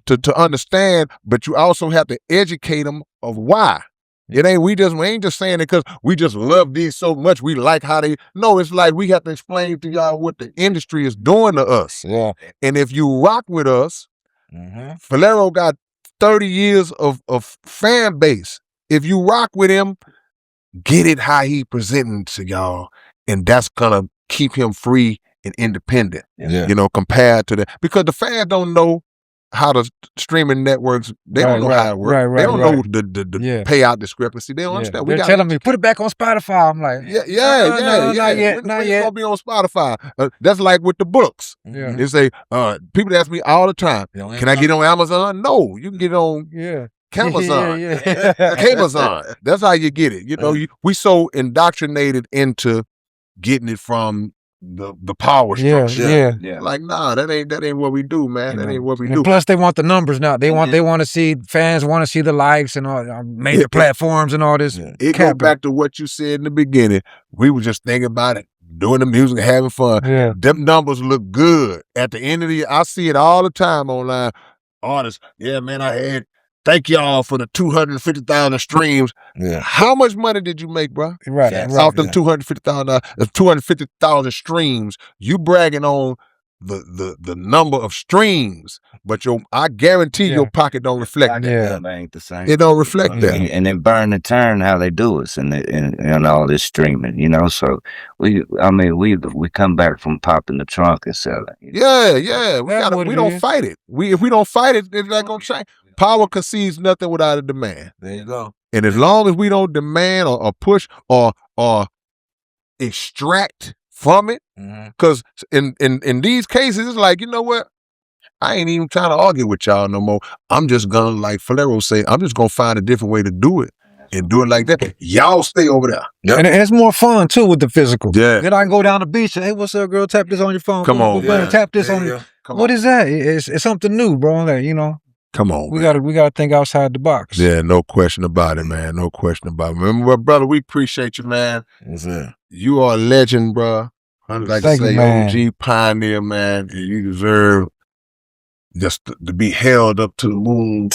to understand, but you also have to educate them of why. We ain't just saying it because we just love these so much. We like how they. No, it's like we have to explain to y'all what the industry is doing to us. Yeah. And if you rock with us, Filero got 30 years of fan base. If you rock with him, get it how he presenting to y'all, and that's gonna keep him free and independent. You know, compared to that, because the fans don't know how the streaming networks. They don't know how it works. They don't know the payout discrepancy. They don't understand. They're telling me put it back on Spotify. I'm like, not yet. It's gonna be on Spotify. That's like with the books. They say people ask me all the time, "Can I get on Amazon?" No, you can get on Amazon. Amazon. That's how you get it. You know, we so indoctrinated into getting it from the power structure. Like, nah, that ain't what we do, man. That ain't what we do. Plus, they want the numbers now. They want to see, fans want to see the likes and all major platforms and all this. It goes back to what you said in the beginning. We were just thinking about it, doing the music, having fun. Them numbers look good. At the end of the year, I see it all the time online. Artists, man, I had. Thank y'all for the 250,000 streams. How much money did you make, bro? Off them 250,000 streams. You bragging on the number of streams, but I guarantee your pocket don't reflect that. That ain't the same. It don't reflect that. And then burn the turn how they do us and all this streaming, you know. So we come back from popping the trunk and selling. We don't fight it. If we don't fight it, it's not gonna change. Power concedes nothing without a demand. There you go. And as long as we don't demand or push or extract from it, because in these cases, it's like, you know what? I ain't even trying to argue with y'all no more. I'm just gonna, like Filero say, I'm just gonna find a different way to do it and do it like that. Y'all stay over there. And it's more fun too with the physical. Yeah. Then I can go down the beach and, hey, what's up, girl? Tap this on your phone. Come on. Tap this on your. What is that? It's something new, bro. Like, you know. Come on, we gotta think outside the box. Yeah, no question about it, man. No question about it. Remember, brother, we appreciate you, man. Yes, sir. You are a legend, bro. Like I say, OG pioneer, man. You deserve just to be held up to the moon.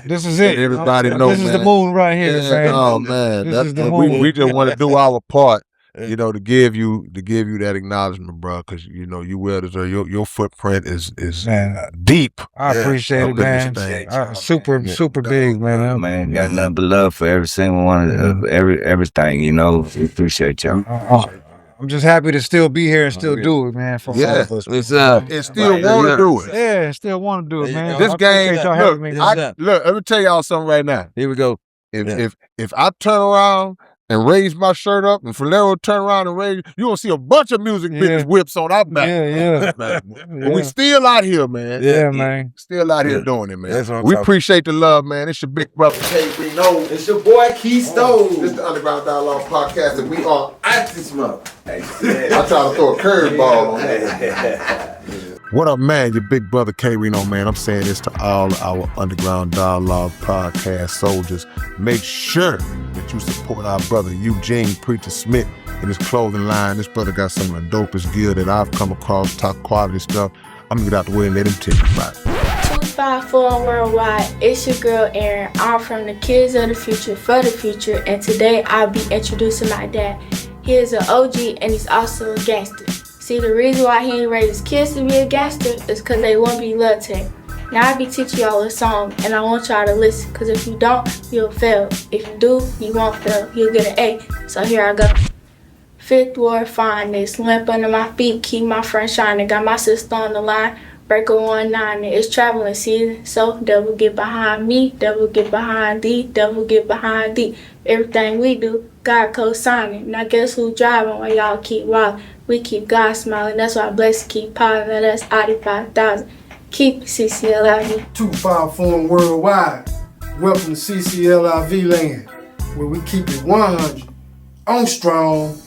This is it. Everybody know, this is the moon right here, man. Oh man, This is the moon. We just want to do our part, you know, to give you that acknowledgement, bro, because you know you well deserve your footprint is deep. I appreciate it, man. Super big, man. Man, got nothing but love for every single one of everything, you know. We appreciate y'all. I'm just happy to still be here and still do it, man. For all of us. And still want to do it. Yeah, still want to do it, man. This game, look, let me tell y'all something right now. Here we go. If I turn around and raise my shirt up, and Filero turn around and raise, you gonna see a bunch of music business whips on our back. Yeah. But we still out here, man. Yeah, man. Still out here doing it, man. That's what I'm we talking. appreciate the love, man. It's your big brother K. Know. It's your boy Keystone. This is the Underground Dialogue Podcast, and we are At this month. I try to throw a curveball on that. What up, man? Your big brother K. Reno, man. I'm saying this to all our Underground Dialogue Podcast soldiers. Make sure that you support our brother Eugene Preacher Smith in his clothing line. This brother got some of the dopest gear that I've come across, top quality stuff. I'm gonna get out the way and let him tell you about it. 254 Worldwide, it's your girl Erin. I'm from the Kids of the Future for the Future, and today I'll be introducing my dad. He is an OG and he's also a gangster. See, the reason why he ain't raised his kids to be a gangster is because they won't be love tech. Now I be teaching y'all a song and I want y'all to listen, because if you don't, you'll fail. If you do, you won't fail. You'll get an A. So here I go. Fifth ward finest, limp under my feet, keep my front shining. Got my sister on the line, breaker 19. It's traveling season, so devil get behind me, devil get behind thee, devil get behind thee. Everything we do, God co-signing. Now guess who driving while y'all keep wildin'? We keep God smiling, that's why blessed keep piling. Now that's 85,000. Keep CCLIV. 254 Worldwide. Welcome to CCLIV land, where we keep it 100 on strong,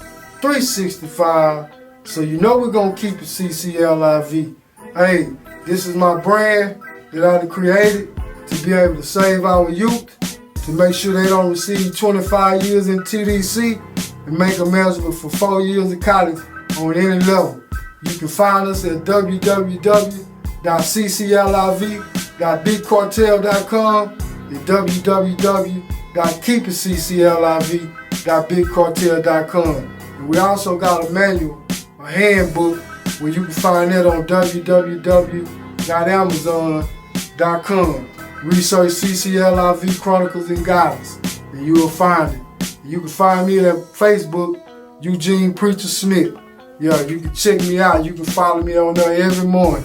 365. So you know we're gonna keep it CCLIV. Hey, this is my brand that I created to be able to save our youth, to make sure they don't receive 25 years in TDC and make them eligible for 4 years of college on any level. You can find us at www.ccliv.bigcartel.com and www.keepitccliv.bigcartel.com. And we also got a manual, a handbook, where you can find that on www.amazon.com. Research CCLIV Chronicles and Guidance, and you will find it. You can find me at Facebook, Eugene Preacher Smith. Yeah, you can check me out. You can follow me on there every morning.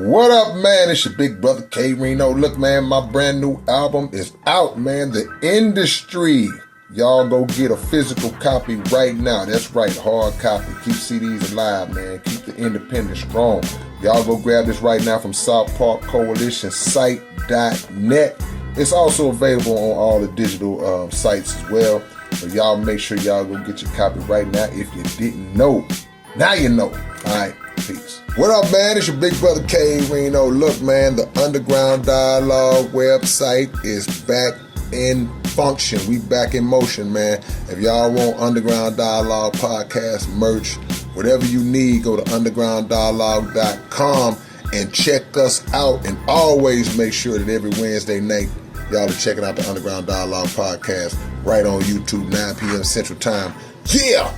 What up, man? It's your big brother K. Reno. Look, man, my brand new album is out, man. The Industry. Y'all go get a physical copy right now. That's right, hard copy. Keep CDs alive, man. Keep the independent strong. Y'all go grab this right now from South Park Coalition site.net. It's also available on all the digital sites as well. So y'all make sure y'all go get your copy right now if you didn't know. Now you know. All right, peace. What up, man? It's your big brother K. Reno. Look, man, the Underground Dialogue website is back in function. We back in motion, man. If y'all want Underground Dialogue podcast merch, whatever you need, go to undergrounddialogue.com and check us out. And always make sure that every Wednesday night, y'all are checking out the Underground Dialogue podcast right on YouTube, 9 p.m. Central Time. Yeah!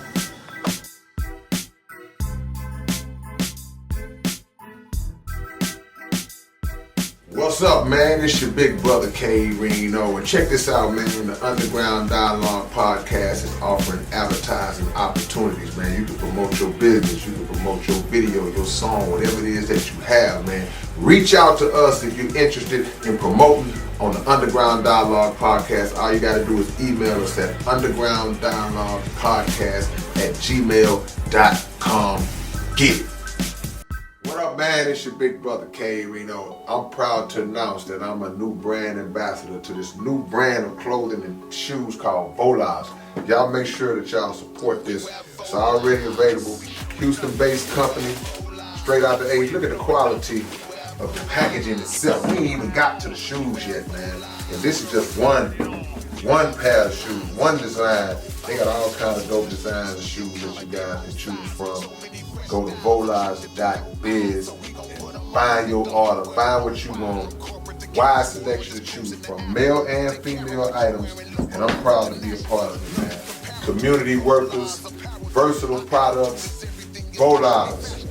What's up, man? It's your big brother K. Reno, and check this out, man. The Underground Dialogue podcast is offering advertising opportunities, man. You can promote your business, you can promote your video, your song, whatever it is that you have, man. Reach out to us if you're interested in promoting on the Underground Dialogue podcast. All you got to do is email us at undergrounddialoguepodcast gmail.com. Get it. What up, man? It's your big brother, K. Reno. I'm proud to announce that I'm a new brand ambassador to this new brand of clothing and shoes called Volas. Y'all make sure that y'all support this. It's already available. Houston-based company, straight out the A's. Look at the quality of the packaging itself. We ain't even got to the shoes yet, man. And this is just one pair of shoes, one design. They got all kinds of dope designs of shoes that you guys can choose from. Go to volas.biz and find your order, find what you want. Wide selection to choose from, male and female items, and I'm proud to be a part of it, man. Community workers, versatile products, Volas,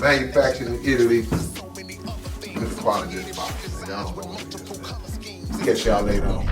manufactured in Italy. Look at the quality of this box, man. Y'all don't know what it is, man. Catch y'all later on.